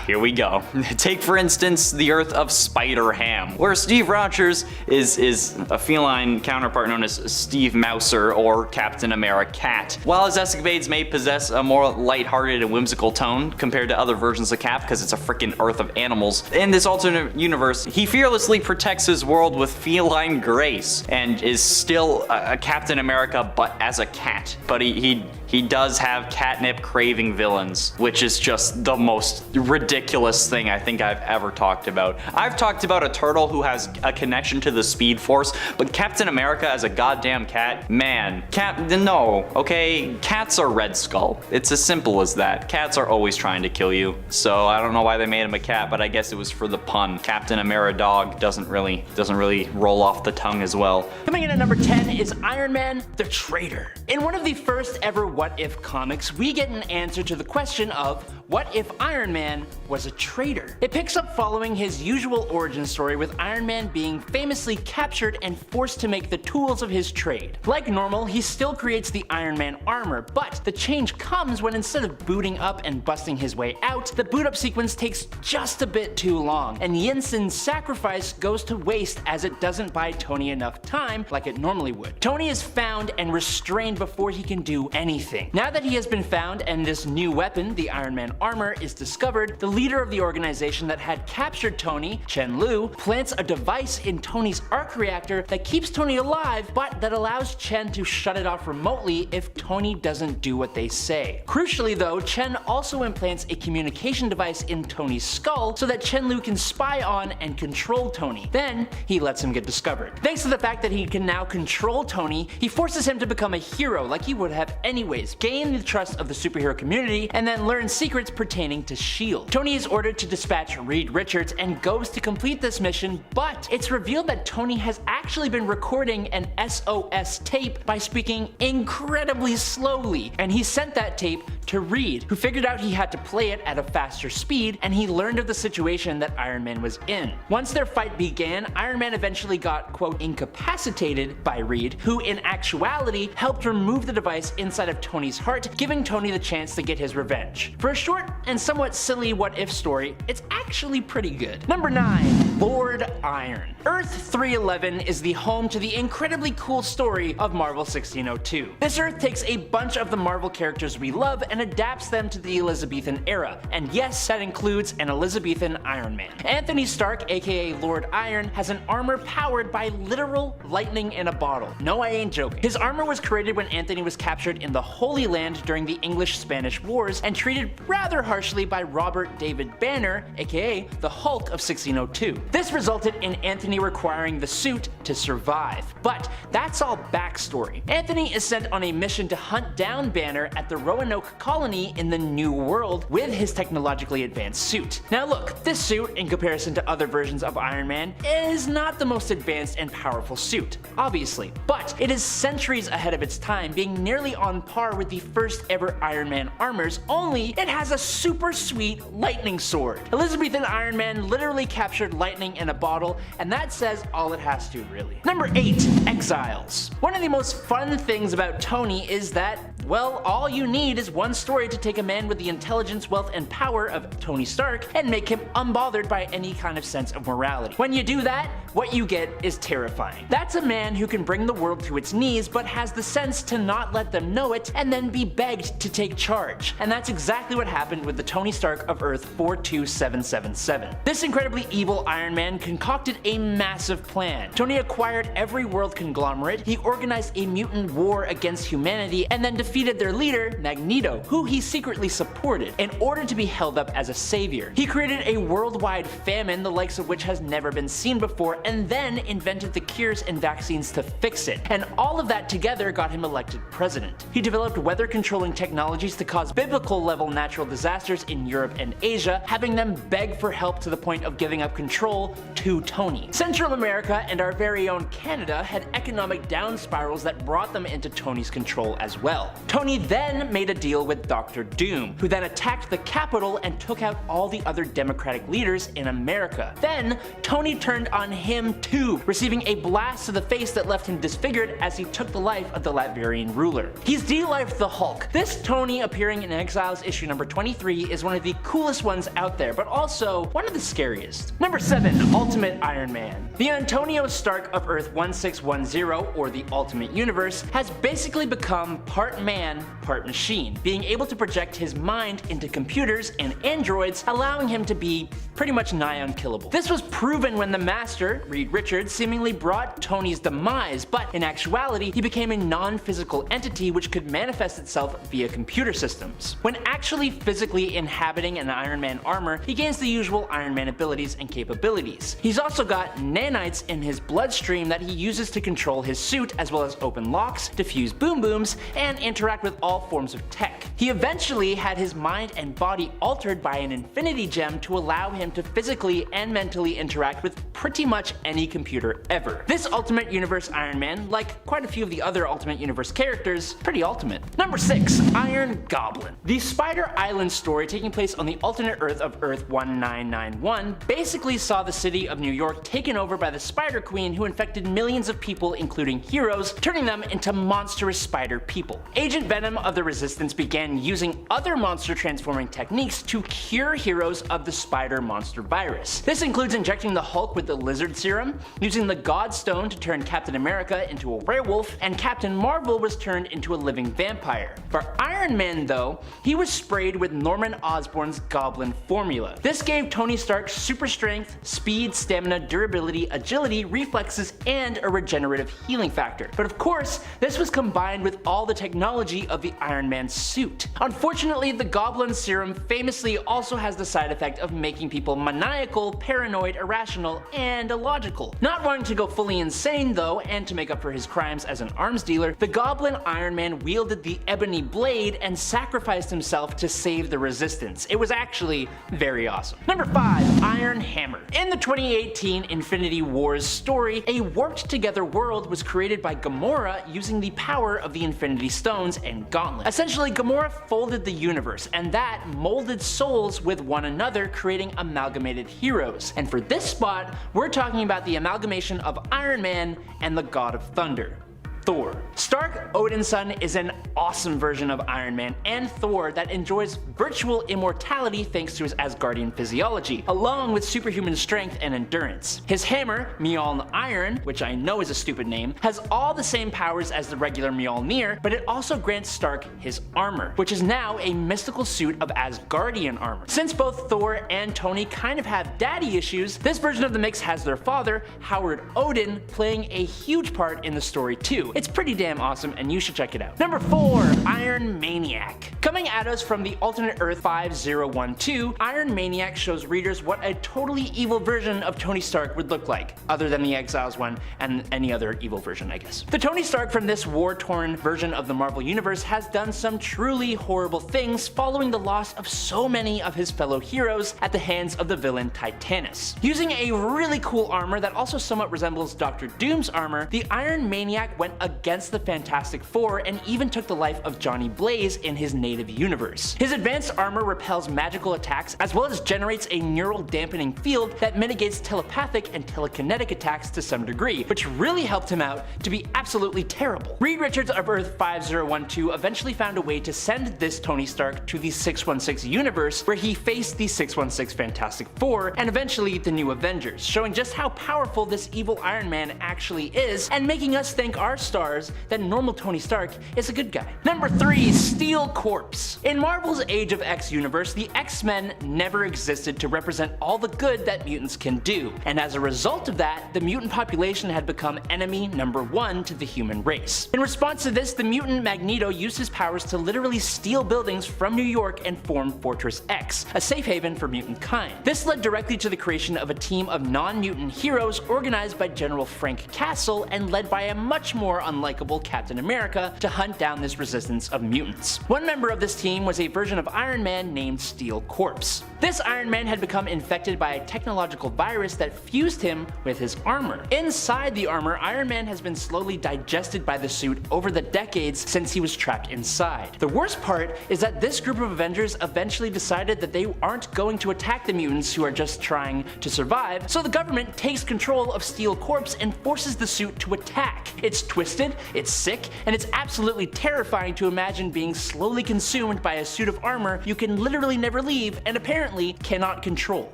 Here we go. Take for instance the Earth of Spider-Ham, where Steve Rogers is a feline counterpart known as Steve Mouser or Captain America. While his escapades may possess a more lighthearted and whimsical tone compared to other versions of Cap because it's a freaking Earth of animals, in this alternate universe, he fearlessly protects his world with feline grace and is still a Captain America but as a cat. But he does have catnip craving villains, which is just the most ridiculous thing I think I've ever talked about. I've talked about a turtle who has a connection to the Speed Force, but Captain America as a goddamn cat? Man, no, okay? Cats are Red Skull. It's as simple as that. Cats are always trying to kill you. So I don't know why they made him a cat, but I guess it was for the pun. Captain America dog doesn't really roll off the tongue as well. Coming in at number 10 is Iron Man, the Traitor. In one of the first ever What If comics, we get an answer to the question of what if Iron Man was a traitor? It picks up following his usual origin story with Iron Man being famously captured and forced to make the tools of his trade. Like normal, he still creates the Iron Man armor, but the change comes when instead of booting up and busting his way out, the boot up sequence takes just a bit too long, and Yinsen's sacrifice goes to waste as it doesn't buy Tony enough time like it normally would. Tony is found and restrained before he can do anything. Now that he has been found and this new weapon, the Iron Man armor, is discovered, the leader of the organization that had captured Tony, Chen Lu, plants a device in Tony's arc reactor that keeps Tony alive, but that allows Chen to shut it off remotely if Tony doesn't do what they say. Crucially though, Chen also implants a communication device in Tony's skull so that Chen Lu can spy on and control Tony. Then he lets him get discovered. Thanks to the fact that he can now control Tony, he forces him to become a hero like he would have anyways, gain the trust of the superhero community, and then learn secrets pertaining to S.H.I.E.L.D. Tony is ordered to dispatch Reed Richards and goes to complete this mission, but it's revealed that Tony has actually been recording an SOS tape by speaking incredibly slowly, and he sent that tape to Reed, who figured out he had to play it at a faster speed, and he learned of the situation that Iron Man was in. Once their fight began, Iron Man eventually got, quote, incapacitated by Reed, who in actuality helped remove the device inside of Tony's heart, giving Tony the chance to get his revenge. For a short and somewhat silly what if story, it's actually pretty good. Number 9, Lord Iron. Earth 311 is the home to the incredibly cool story of Marvel 1602. This Earth takes a bunch of the Marvel characters we love and adapts them to the Elizabethan era, and yes, that includes an Elizabethan Iron Man. Anthony Stark, aka Lord Iron, has an armor powered by literal lightning in a bottle. No, I ain't joking. His armor was created when Anthony was captured in the Holy Land during the English-Spanish Wars and treated rather harshly by Robert David Banner, aka the Hulk of 1602. This resulted in Anthony requiring the suit to survive. But that's all backstory. Anthony is sent on a mission to hunt down Banner at the Roanoke colony in the New World with his technologically advanced suit. Now look, this suit, in comparison to other versions of Iron Man, is not the most advanced and powerful suit, obviously, but it is centuries ahead of its time, being nearly on par with the first ever Iron Man armors, only it has a super sweet lightning sword. Elizabethan Iron Man literally captured lightning in a bottle, and that says all it has to, really. Number 8, Exiles. One of the most fun things about Tony is that, well, all you need is one story to take a man with the intelligence, wealth, and power of Tony Stark and make him unbothered by any kind of sense of morality. When you do that, what you get is terrifying. That's a man who can bring the world to its knees but has the sense to not let them know it and then be begged to take charge. And that's exactly what happened with the Tony Stark of Earth 42777. This incredibly evil Iron Man concocted a massive plan. Tony acquired every world conglomerate, he organized a mutant war against humanity, and then defeated their leader, Magneto, who he secretly supported, in order to be held up as a savior. He created a worldwide famine the likes of which has never been seen before, and then invented the cures and vaccines to fix it. And all of that together got him elected president. He developed weather controlling technologies to cause biblical level natural disasters in Europe and Asia, having them beg for help to the point of giving up control to Tony. Central America and our very own Canada had economic down spirals that brought them into Tony's control as well. Tony then made a deal with Dr. Doom, who then attacked the Capitol and took out all the other Democratic leaders in America. Then, Tony turned on him too, receiving a blast to the face that left him disfigured as he took the life of the Latvian ruler. He's de-lifed the Hulk. This Tony appearing in Exiles issue number 23 is one of the coolest ones out there, but also one of the scariest. Number 7. Ultimate Iron Man. The Antonio Stark of Earth 1610, or the Ultimate Universe, has basically become part man, part machine, being able to project his mind into computers and androids, allowing him to be pretty much nigh unkillable. This was proven when the Master, Reed Richards, seemingly brought Tony's demise, but in actuality, he became a non-physical entity which could manifest itself via computer systems. When actually physically inhabiting an Iron Man armor, he gains the usual Iron Man abilities and capabilities. He's also got nanites in his bloodstream that he uses to control his suit, as well as open locks, defuse boom booms, and interact with all forms of tech. He eventually had his mind and body altered by an Infinity Gem to allow him to physically and mentally interact with pretty much any computer ever. This Ultimate Universe Iron Man, like quite a few of the other Ultimate Universe characters, pretty ultimate. Number 6. Iron Goblin. The Spider Island story, taking place on the alternate Earth of Earth 1991, basically saw the city of New York taken over by the Spider Queen, who infected millions of people, including heroes, turning them into monstrous spider people. Agent Venom of the Resistance began using other monster transforming techniques to cure heroes of the spider monster virus. This includes injecting the Hulk with the lizard serum, using the God Stone to turn Captain America into a werewolf, and Captain Marvel was turned into a living vampire. For Iron Man though, he was sprayed with Norman Osborn's Goblin formula. This gave Tony Stark super strength, speed, stamina, durability, agility, reflexes, and a regenerative healing factor. But of course, this was combined with all the technology of the Iron Man suit. Unfortunately, the Goblin serum famously also has the side effect of making people maniacal, paranoid, irrational, and illogical. Not wanting to go fully insane though, and to make up for his crimes as an arms dealer, the Goblin Iron Man wielded the Ebony Blade and sacrificed himself to save the Resistance. It was actually very awesome. Number 5. Iron Hammer. In the 2018 Infinity Wars story, a worked together world was created by Gamora using the power of the Infinity Stones and Gauntlet. Essentially, Gamora folded the universe, and that molded souls with one another, creating amalgamated heroes. And for this spot, we're talking about the amalgamation of Iron Man and the God of Thunder, Thor. Stark, Odin's son, is an awesome version of Iron Man and Thor that enjoys virtual immortality thanks to his Asgardian physiology, along with superhuman strength and endurance. His hammer, Mjolnir Iron, which I know is a stupid name, has all the same powers as the regular Mjolnir, but it also grants Stark his armor, which is now a mystical suit of Asgardian armor. Since both Thor and Tony kind of have daddy issues, this version of the mix has their father, Howard Odin, playing a huge part in the story too. It's pretty damn awesome and you should check it out. Number 4. Iron Maniac. Coming at us from the alternate Earth 5012, Iron Maniac shows readers what a totally evil version of Tony Stark would look like, other than the Exiles one and any other evil version, I guess. The Tony Stark from this war-torn version of the Marvel Universe has done some truly horrible things following the loss of so many of his fellow heroes at the hands of the villain Titanus. Using a really cool armor that also somewhat resembles Dr. Doom's armor, the Iron Maniac went against the Fantastic Four and even took the life of Johnny Blaze in his native universe. His advanced armor repels magical attacks as well as generates a neural dampening field that mitigates telepathic and telekinetic attacks to some degree, which really helped him out to be absolutely terrible. Reed Richards of Earth 5012 eventually found a way to send this Tony Stark to the 616 universe, where he faced the 616 Fantastic Four and eventually the new Avengers, showing just how powerful this evil Iron Man actually is and making us thank our stars that normal Tony Stark is a good guy. Number 3. Steel Corpse. In Marvel's Age of X universe, the X-Men never existed to represent all the good that mutants can do, and as a result of that, the mutant population had become enemy number 1 to the human race. In response to this, the mutant Magneto used his powers to literally steal buildings from New York and form Fortress X, a safe haven for mutant kind. This led directly to the creation of a team of non-mutant heroes organized by General Frank Castle and led by a much more unlikable Captain America to hunt down this resistance of mutants. One member of this team was a version of Iron Man named Steel Corpse. This Iron Man had become infected by a technological virus that fused him with his armor. Inside the armor, Iron Man has been slowly digested by the suit over the decades since he was trapped inside. The worst part is that this group of Avengers eventually decided that they aren't going to attack the mutants who are just trying to survive, so the government takes control of Steel Corpse and forces the suit to attack. It's twisted, it's sick, and it's absolutely terrifying to imagine being slowly consumed by a suit of armor you can literally never leave and apparently cannot control.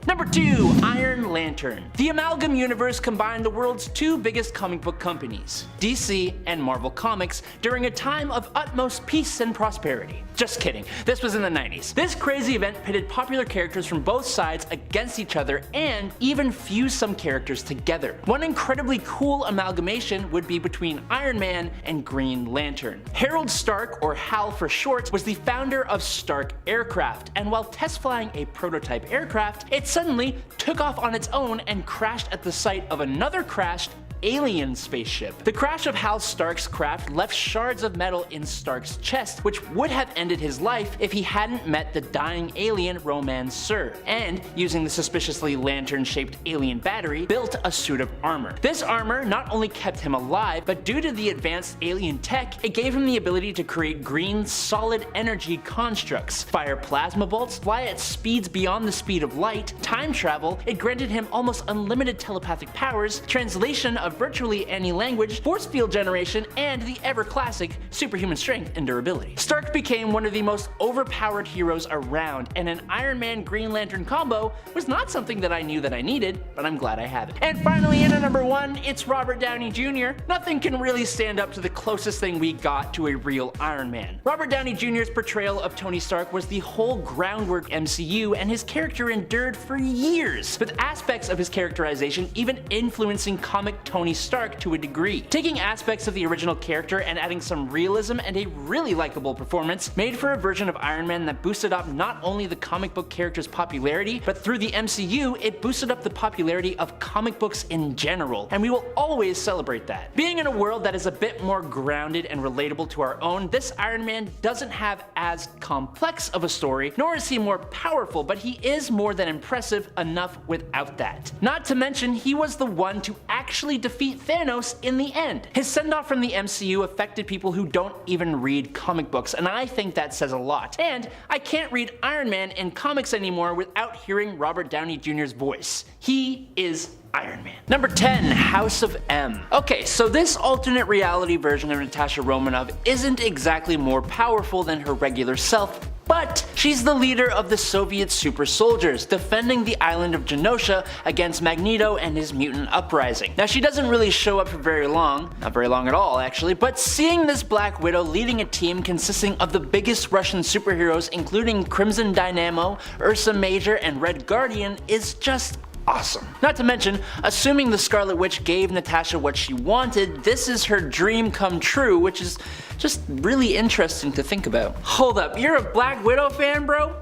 Number 2. Iron Lantern. The Amalgam Universe combined the world's two biggest comic book companies, DC and Marvel Comics, during a time of utmost peace and prosperity. Just kidding, this was in the 90s. This crazy event pitted popular characters from both sides against each other and even fused some characters together. One incredibly cool amalgamation would be between Iron Man and Green Lantern. Harold Stark, or Hal for short, was the founder of Stark Aircraft, and while test flying a prototype aircraft, it suddenly took off on its own and crashed at the site of another crashed alien spaceship. The crash of Hal Stark's craft left shards of metal in Stark's chest, which would have ended his life if he hadn't met the dying alien Roman Sur, and using the suspiciously lantern-shaped alien battery, built a suit of armor. This armor not only kept him alive, but due to the advanced alien tech, it gave him the ability to create green, solid energy constructs, fire plasma bolts, fly at speeds beyond the speed of light, time travel, it granted him almost unlimited telepathic powers, translation of virtually any language, force field generation, and the ever-classic superhuman strength and durability. Stark became one of the most overpowered heroes around, and an Iron Man Green Lantern combo was not something that I knew that I needed, but I'm glad I have it. And finally, in at number 1, it's Robert Downey Jr. Nothing can really stand up to the closest thing we got to a real Iron Man. Robert Downey Jr.'s portrayal of Tony Stark was the whole groundwork MCU, and his character endured for years, with aspects of his characterization even influencing comic Tony Stark to a degree. Taking aspects of the original character and adding some realism and a really likable performance made for a version of Iron Man that boosted up not only the comic book character's popularity, but through the MCU, it boosted up the popularity of comic books in general, and we will always celebrate that. Being in a world that is a bit more grounded and relatable to our own, this Iron Man doesn't have as complex of a story, nor is he more powerful, but he is more than impressive enough without that. Not to mention, he was the one to actually defeat Thanos in the end. His send-off from the MCU affected people who don't even read comic books, and I think that says a lot. And I can't read Iron Man in comics anymore without hearing Robert Downey Jr.'s voice. He is Iron Man. Number 10, House of M. Okay, so this alternate reality version of Natasha Romanoff isn't exactly more powerful than her regular self, but she's the leader of the Soviet super soldiers, defending the island of Genosha against Magneto and his mutant uprising. Now, she doesn't really show up for very long, not very long at all actually, but seeing this Black Widow leading a team consisting of the biggest Russian superheroes, including Crimson Dynamo, Ursa Major, and Red Guardian, is just awesome. Not to mention, assuming the Scarlet Witch gave Natasha what she wanted, this is her dream come true, which is just really interesting to think about. Hold up, you're a Black Widow fan, bro?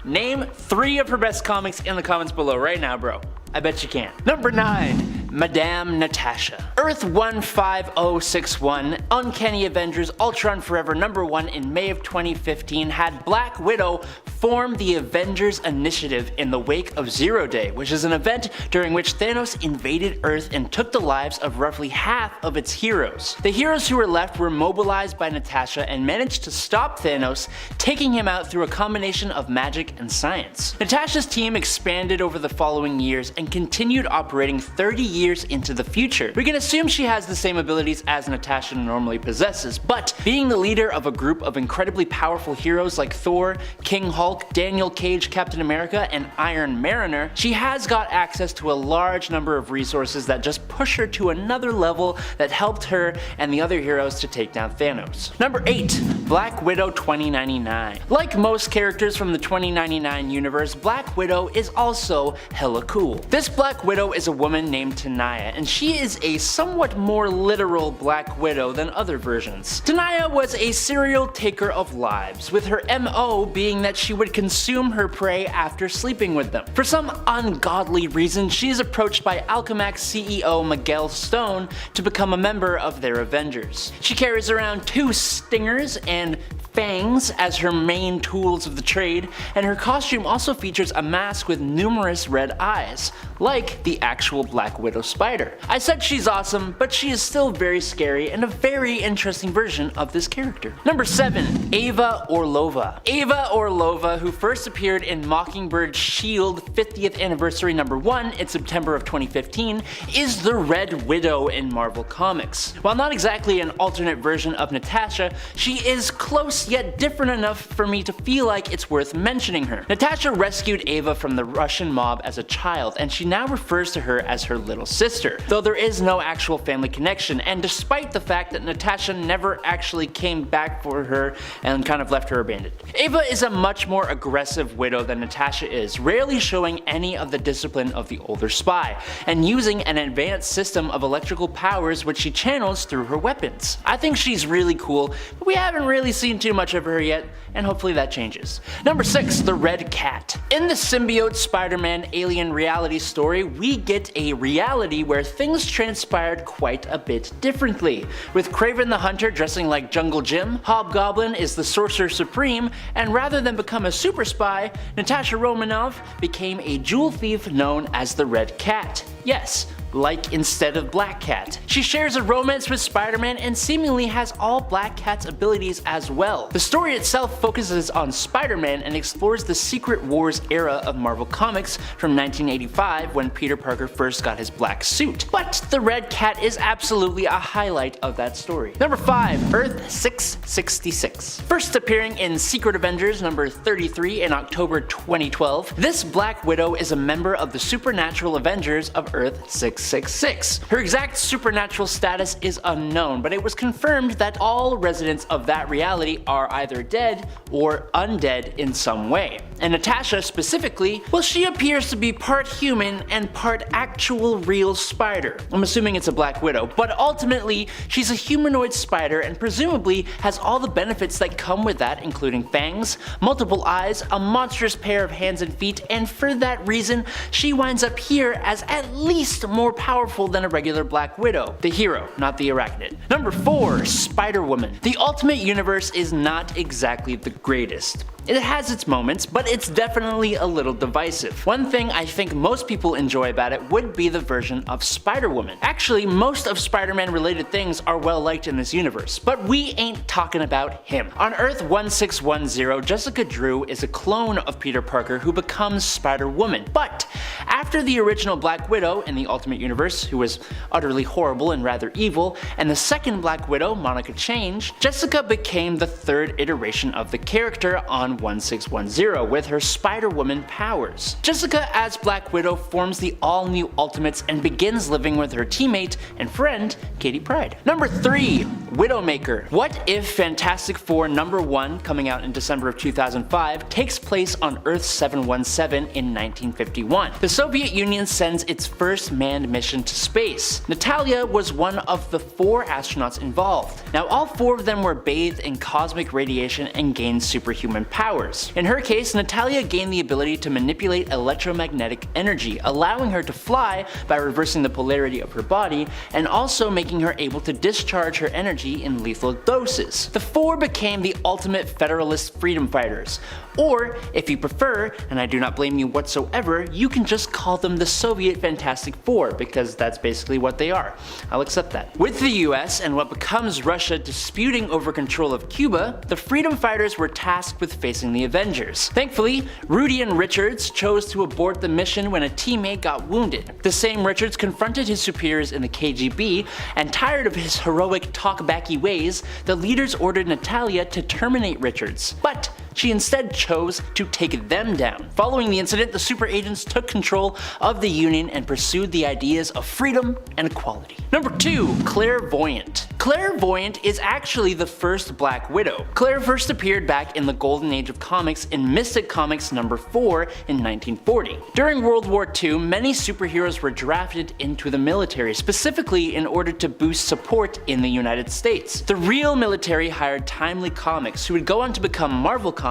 Name 3 of her best comics in the comments below right now, bro. I bet you can. Number 9. Madame Natasha. Earth 15061, Uncanny Avengers Ultron Forever #1 in May of 2015 had Black Widow form the Avengers Initiative in the wake of Zero Day, which is an event during which Thanos invaded Earth and took the lives of roughly half of its heroes. The heroes who were left were mobilized by Natasha and managed to stop Thanos, taking him out through a combination of magic and science. Natasha's team expanded over the following years and continued operating 30 years into the future. We can assume she has the same abilities as Natasha normally possesses, but being the leader of a group of incredibly powerful heroes like Thor, King Hulk, Daniel Cage, Captain America, and Iron Mariner, she has got access to a large number of resources that just push her to another level that helped her and the other heroes to take down Thanos. Number 8. Black Widow 2099. Like most characters from the 2099 universe, Black Widow is also hella cool. This Black Widow is a woman named Tanaya, and she is a somewhat more literal Black Widow than other versions. Tanaya was a serial taker of lives, with her MO being that she would consume her prey after sleeping with them. For some ungodly reason, she is approached by Alchemax CEO Miguel Stone to become a member of their Avengers. She carries around 2 stingers and fangs as her main tools of the trade, and her costume also features a mask with numerous red eyes, like the actual Black Widow spider. I said she's awesome, but she is still very scary and a very interesting version of this character. Number 7. Ava Orlova. Ava Orlova, who first appeared in Mockingbird's S.H.I.E.L.D. 50th Anniversary #1 in September of 2015, is the Red Widow in Marvel Comics. While not exactly an alternate version of Natasha, she is close yet different enough for me to feel like it's worth mentioning her. Natasha rescued Ava from the Russian mob as a child, and she now refers to her as her little sister, though there is no actual family connection, and despite the fact that Natasha never actually came back for her and kind of left her abandoned. Ava is a much more aggressive widow than Natasha is, rarely showing any of the discipline of the older spy, and using an advanced system of electrical powers which she channels through her weapons. I think she's really cool, but we haven't really seen too much of her yet, and hopefully that changes. Number 6. The Red Cat. In the symbiote Spider-Man alien reality story, we get a reality where things transpired quite a bit differently, with Kraven the Hunter dressing like Jungle Jim, Hobgoblin is the Sorcerer Supreme, and rather than become a super spy, Natasha Romanoff became a jewel thief known as the Red Cat. Yes, like instead of Black Cat. She shares a romance with Spider-Man and seemingly has all Black Cat's abilities as well. The story itself focuses on Spider-Man and explores the Secret Wars era of Marvel Comics from 1985 when Peter Parker first got his black suit. But the Red Cat is absolutely a highlight of that story. Number 5. Earth 666. First appearing in Secret Avengers number 33 in October 2012, this Black Widow is a member of the supernatural Avengers of Earth 666. Her exact supernatural status is unknown, but it was confirmed that all residents of that reality are either dead or undead in some way. And Natasha specifically, well, she appears to be part human and part actual real spider. I'm assuming it's a Black Widow, but ultimately she's a humanoid spider and presumably has all the benefits that come with that, including fangs, multiple eyes, a monstrous pair of hands and feet, and for that reason she winds up here as at least more powerful than a regular Black Widow. The hero, not the arachnid. Number 4. Spider-Woman. The Ultimate Universe is not exactly the greatest. It has its moments, but it's definitely a little divisive. One thing I think most people enjoy about it would be the version of Spider-Woman. Actually, most of Spider-Man related things are well liked in this universe, but we ain't talking about him. On Earth 1610, Jessica Drew is a clone of Peter Parker who becomes Spider-Woman, but after the original Black Widow in the Ultimate Universe, who was utterly horrible and rather evil, and the second Black Widow, Monica Change, Jessica became the third iteration of the character on 1610 with her Spider-Woman powers. Jessica as Black Widow forms the all-new Ultimates and begins living with her teammate and friend, Katie Pryde. Number 3. Widowmaker. What if Fantastic Four #1, coming out in December of 2005, takes place on Earth 717 in 1951? The Soviet Union sends its first manned mission to space. Natalia was one of the 4 astronauts involved. Now all 4 of them were bathed in cosmic radiation and gained superhuman powers. In her case, Natalia gained the ability to manipulate electromagnetic energy, allowing her to fly by reversing the polarity of her body and also making her able to discharge her energy in lethal doses. The 4 became the ultimate Federalist freedom fighters, or if you prefer, and I do not blame you whatsoever, you can just call them the Soviet Fantastic Four, because that's basically what they are. I'll accept that. With the US and what becomes Russia disputing over control of Cuba, the freedom fighters were tasked with facing the Avengers. Thankfully, Rudy and Richards chose to abort the mission when a teammate got wounded. The same Richards confronted his superiors in the KGB, and tired of his heroic talkbacky ways, the leaders ordered Natalia to terminate Richards. But she instead chose to take them down. Following the incident, the super agents took control of the Union and pursued the ideas of freedom and equality. Number 2. Clairvoyant. Clairvoyant is actually the first Black Widow. Claire first appeared back in the golden age of comics in Mystic Comics number 4 in 1940. During World War II, many superheroes were drafted into the military, specifically in order to boost support in the United States. The real military hired Timely Comics, who would go on to become Marvel Comics,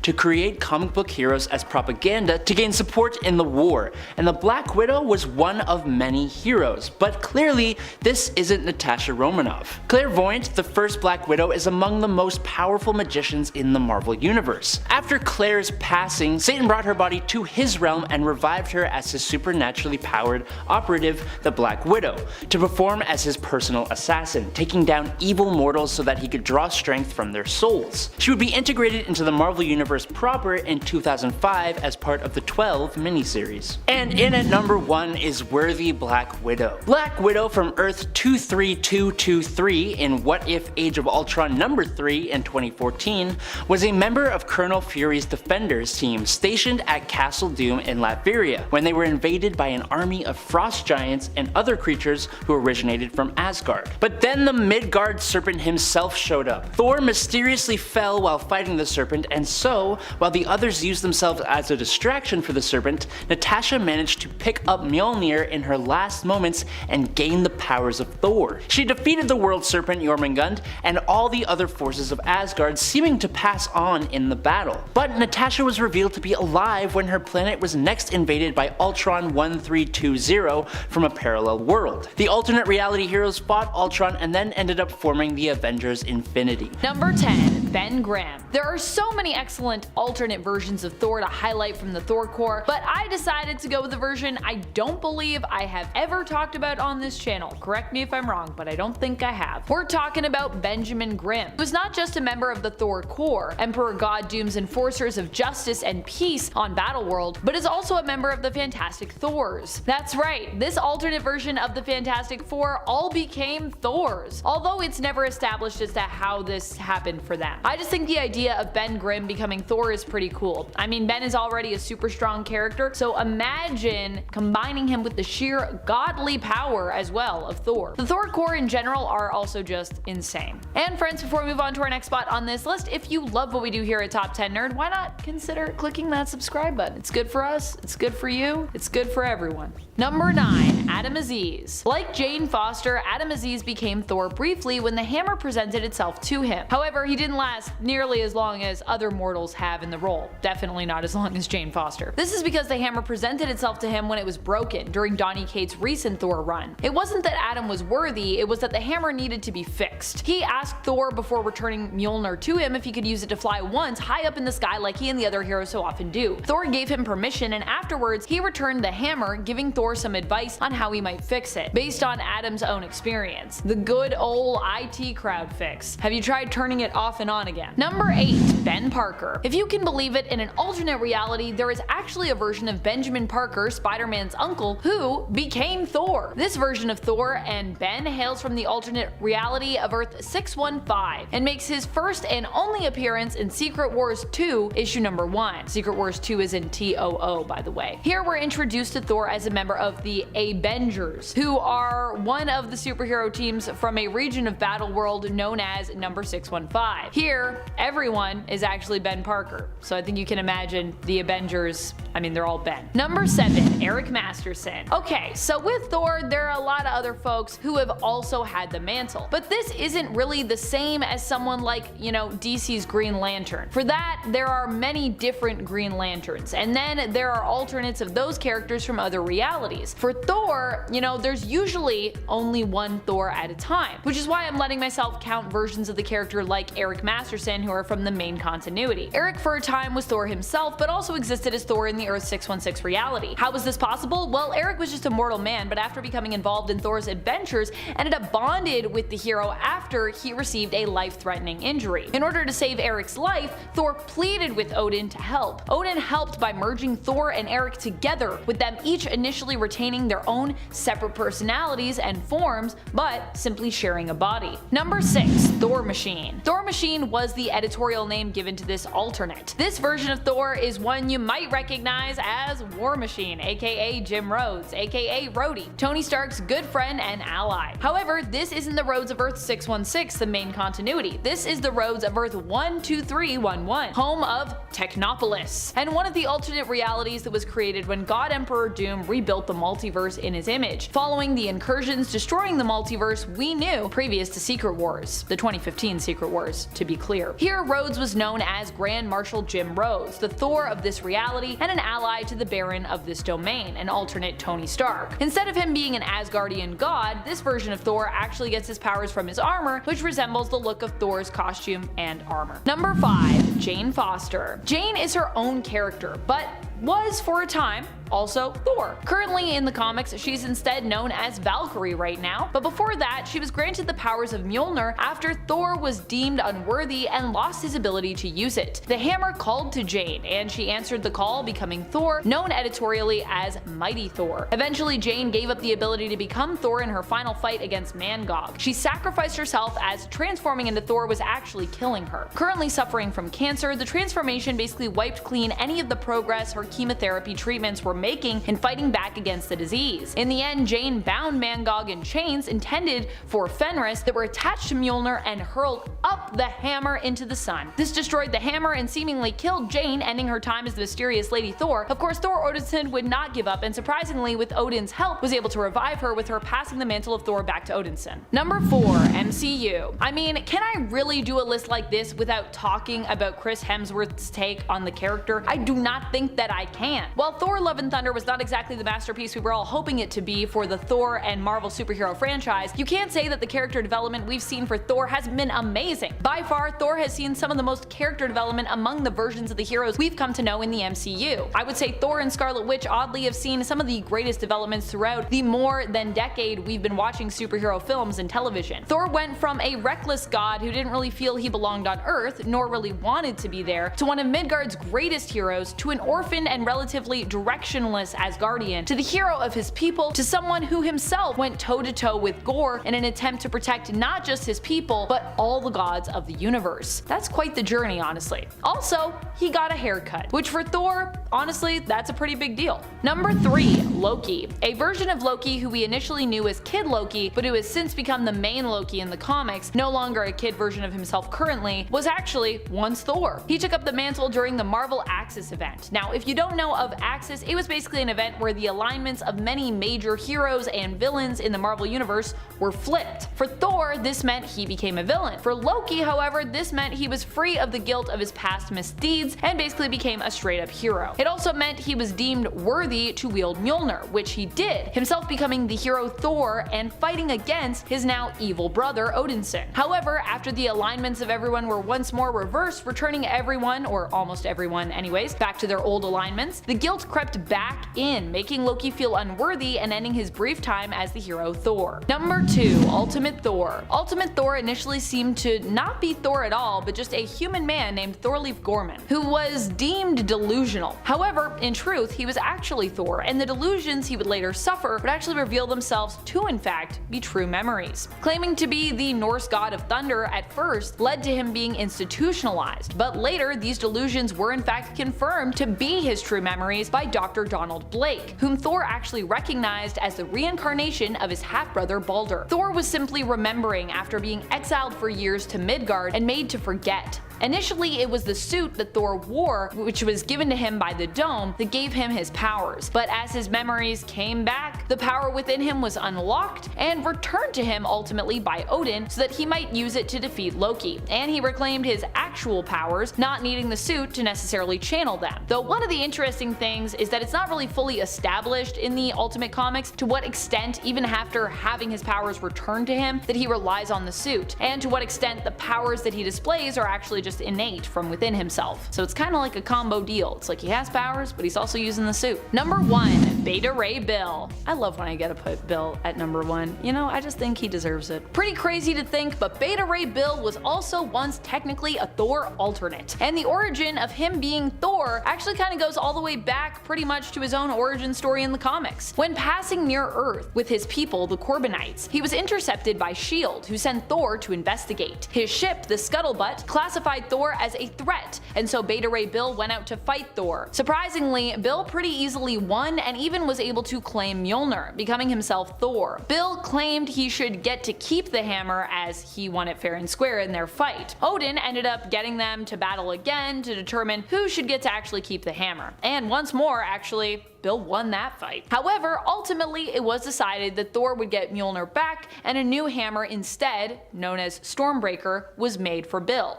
to create comic book heroes as propaganda to gain support in the war, and the Black Widow was one of many heroes, but clearly this isn't Natasha Romanoff. Clairvoyant, the first Black Widow, is among the most powerful magicians in the Marvel Universe. After Claire's passing, Satan brought her body to his realm and revived her as his supernaturally powered operative, the Black Widow, to perform as his personal assassin, taking down evil mortals so that he could draw strength from their souls. She would be integrated into the Marvel Universe proper in 2005 as part of the 12 miniseries. And in at number 1 is Worthy Black Widow. Black Widow from Earth 23223 in What If Age of Ultron number 3 in 2014 was a member of Colonel Fury's Defenders team stationed at Castle Doom in Latveria when they were invaded by an army of frost giants and other creatures who originated from Asgard. But then the Midgard serpent himself showed up. Thor mysteriously fell while fighting the serpent, and so, while the others used themselves as a distraction for the serpent, Natasha managed to pick up Mjolnir in her last moments and gain the powers of Thor. She defeated the world serpent Jormungand and all the other forces of Asgard, seeming to pass on in the battle. But Natasha was revealed to be alive when her planet was next invaded by Ultron 1320 from a parallel world. The alternate reality heroes fought Ultron and then ended up forming the Avengers Infinity. Number 10. Ben Grimm. There are so many excellent alternate versions of Thor to highlight from the Thor Corps, but I decided to go with the version I don't believe I have ever talked about on this channel. Correct me if I'm wrong, but I don't think I have. We're talking about Benjamin Grimm, who was not just a member of the Thor Corps, Emperor God Doom's enforcers of justice and peace on Battleworld, but is also a member of the Fantastic Thors. That's right, this alternate version of the Fantastic Four all became Thors, although it's never established as to how this happened for them. I just think the idea of Ben Grimm becoming Thor is pretty cool. I mean, Ben is already a super strong character, so imagine combining him with the sheer godly power as well of Thor. The Thor Corps in general are also just insane. And friends, before we move on to our next spot on this list, if you love what we do here at Top 10 Nerd, why not consider clicking that subscribe button? It's good for us, it's good for you, it's good for everyone. Number 9. Adam Aziz. Like Jane Foster, Adam Aziz became Thor briefly when the hammer presented itself to him. However, he didn't last nearly as long as other mortals have in the role. Definitely not as long as Jane Foster. This is because the hammer presented itself to him when it was broken during Donny Cates' recent Thor run. It wasn't that Adam was worthy, it was that the hammer needed to be fixed. He asked Thor before returning Mjolnir to him if he could use it to fly once high up in the sky like he and the other heroes so often do. Thor gave him permission, and afterwards he returned the hammer, giving Thor some advice on how he might fix it, based on Adam's own experience. The good old IT crowd fix. Have you tried turning it off and on again? Number 8. Ben Parker. If you can believe it, in an alternate reality, there is actually a version of Benjamin Parker, Spider-Man's uncle, who became Thor. This version of Thor and Ben hails from the alternate reality of Earth 615 and makes his first and only appearance in Secret Wars 2, issue number 1. Secret Wars 2 is in TOO, by the way. Here we're introduced to Thor as a member of the Avengers, who are one of the superhero teams from a region of Battleworld known as number 615. Here, everyone is actually Ben Parker. So I think you can imagine the Avengers, I mean, they're all Ben. Number 7, Eric Masterson. Okay, so with Thor, there are a lot of other folks who have also had the mantle. But this isn't really the same as someone like, DC's Green Lantern. For that, there are many different Green Lanterns, and then there are alternates of those characters from other realities. For Thor, there's usually only one Thor at a time, which is why I'm letting myself count versions of the character like Eric Masterson who are from the main continuity. Eric for a time was Thor himself, but also existed as Thor in the Earth 616 reality. How was this possible? Well, Eric was just a mortal man, but after becoming involved in Thor's adventures, ended up bonded with the hero after he received a life-threatening injury. In order to save Eric's life, Thor pleaded with Odin to help. Odin helped by merging Thor and Eric together, with them each initially retaining their own separate personalities and forms, but simply sharing a body. Number 6, Thor Machine. Thor Machine was the editorial name given to this alternate. This version of Thor is one you might recognize as War Machine, aka Jim Rhodes, aka Rhodey, Tony Stark's good friend and ally. However, this isn't the Rhodes of Earth 616, the main continuity. This is the Rhodes of Earth 12311, home of Technopolis, and one of the alternate realities that was created when God Emperor Doom rebuilt the multiverse in his image, following the incursions destroying the multiverse we knew previous to Secret Wars, the 2015 Secret Wars, to be clear. Here, Rhodes was known as Grand Marshal Jim Rhodes, the Thor of this reality and an ally to the Baron of this domain, an alternate Tony Stark. Instead of him being an Asgardian god, this version of Thor actually gets his powers from his armor, which resembles the look of Thor's costume and armor. Number 5, Jane Foster. Jane is her own character, but was for a time also Thor. Currently in the comics, she's instead known as Valkyrie right now, but before that, she was granted the powers of Mjolnir after Thor was deemed unworthy and lost his ability to use it. The hammer called to Jane, and she answered the call, becoming Thor, known editorially as Mighty Thor. Eventually, Jane gave up the ability to become Thor in her final fight against Mangog. She sacrificed herself as transforming into Thor was actually killing her. Currently suffering from cancer, the transformation basically wiped clean any of the progress her chemotherapy treatments were making in fighting back against the disease. In the end, Jane bound Mangog in chains intended for Fenris that were attached to Mjolnir and hurled up the hammer into the sun. This destroyed the hammer and seemingly killed Jane, ending her time as the mysterious Lady Thor. Of course, Thor Odinson would not give up, and surprisingly, with Odin's help, was able to revive her, with her passing the mantle of Thor back to Odinson. Number 4, MCU. I mean, can I really do a list like this without talking about Chris Hemsworth's take on the character? I do not think that I can. While Thor Love and Thunder was not exactly the masterpiece we were all hoping it to be for the Thor and Marvel superhero franchise, you can't say that the character development we've seen for Thor has been amazing. By far, Thor has seen some of the most character development among the versions of the heroes we've come to know in the MCU. I would say Thor and Scarlet Witch oddly have seen some of the greatest developments throughout the more than decade we've been watching superhero films and television. Thor went from a reckless god who didn't really feel he belonged on Earth, nor really wanted to be there, to one of Midgard's greatest heroes, to an orphan and relatively directionless Asgardian, to the hero of his people, to someone who himself went toe-to-toe with Gore in an attempt to protect not just his people, but all the gods of the universe. That's quite the journey, honestly. Also, he got a haircut, which for Thor, honestly, that's a pretty big deal. Number 3, Loki. A version of Loki who we initially knew as Kid Loki, but who has since become the main Loki in the comics, no longer a kid version of himself currently, was actually once Thor. He took up the mantle during the Marvel Axis event. Now, if you don't know of Axis, it was basically an event where the alignments of many major heroes and villains in the Marvel universe were flipped. For Thor, this meant he became a villain. For Loki, however, this meant he was free of the guilt of his past misdeeds and basically became a straight-up hero. It also meant he was deemed worthy to wield Mjolnir, which he did, himself becoming the hero Thor and fighting against his now evil brother Odinson. However, after the alignments of everyone were once more reversed, returning everyone, or almost everyone anyways, back to their old alignments, the guilt crept back in, making Loki feel unworthy and ending his brief time as the hero Thor. Number 2, Ultimate Thor. Ultimate Thor initially seemed to not be Thor at all, but just a human man named Thorleif Gorman, who was deemed delusional. However, in truth, he was actually Thor, and the delusions he would later suffer would actually reveal themselves to, in fact, be true memories. Claiming to be the Norse god of thunder at first led to him being institutionalized, but later these delusions were in fact confirmed to be his true memories by Dr. Donald Blake, whom Thor actually recognized as the reincarnation of his half-brother Balder. Thor was simply remembering after being exiled for years to Midgard and made to forget. Initially, it was the suit that Thor wore, which was given to him by the dome, that gave him his powers. But as his memories came back, the power within him was unlocked and returned to him ultimately by Odin so that he might use it to defeat Loki. And he reclaimed his actual powers, not needing the suit to necessarily channel them. Though one of the interesting things is that it's not really fully established in the Ultimate Comics to what extent, even after having his powers returned to him, that he relies on the suit, and to what extent the powers that he displays are actually just innate from within himself. So it's kind of like a combo deal. It's like he has powers, but he's also using the suit. Number 1. Beta Ray Bill. I love when I get to put Bill at number 1. You know, I just think he deserves it. Pretty crazy to think, but Beta Ray Bill was also once technically a Thor alternate. And the origin of him being Thor actually kind of goes all the way back pretty much to his own origin story in the comics. When passing near Earth with his people, the Corbinites, he was intercepted by S.H.I.E.L.D., who sent Thor to investigate. His ship, the Scuttlebutt, classified Thor as a threat, and so Beta Ray Bill went out to fight Thor. Surprisingly, Bill pretty easily won and even was able to claim Mjolnir, becoming himself Thor. Bill claimed he should get to keep the hammer as he won it fair and square in their fight. Odin ended up getting them to battle again to determine who should get to actually keep the hammer. And once more, actually, Bill won that fight. However, ultimately it was decided that Thor would get Mjolnir back and a new hammer instead, known as Stormbreaker, was made for Bill.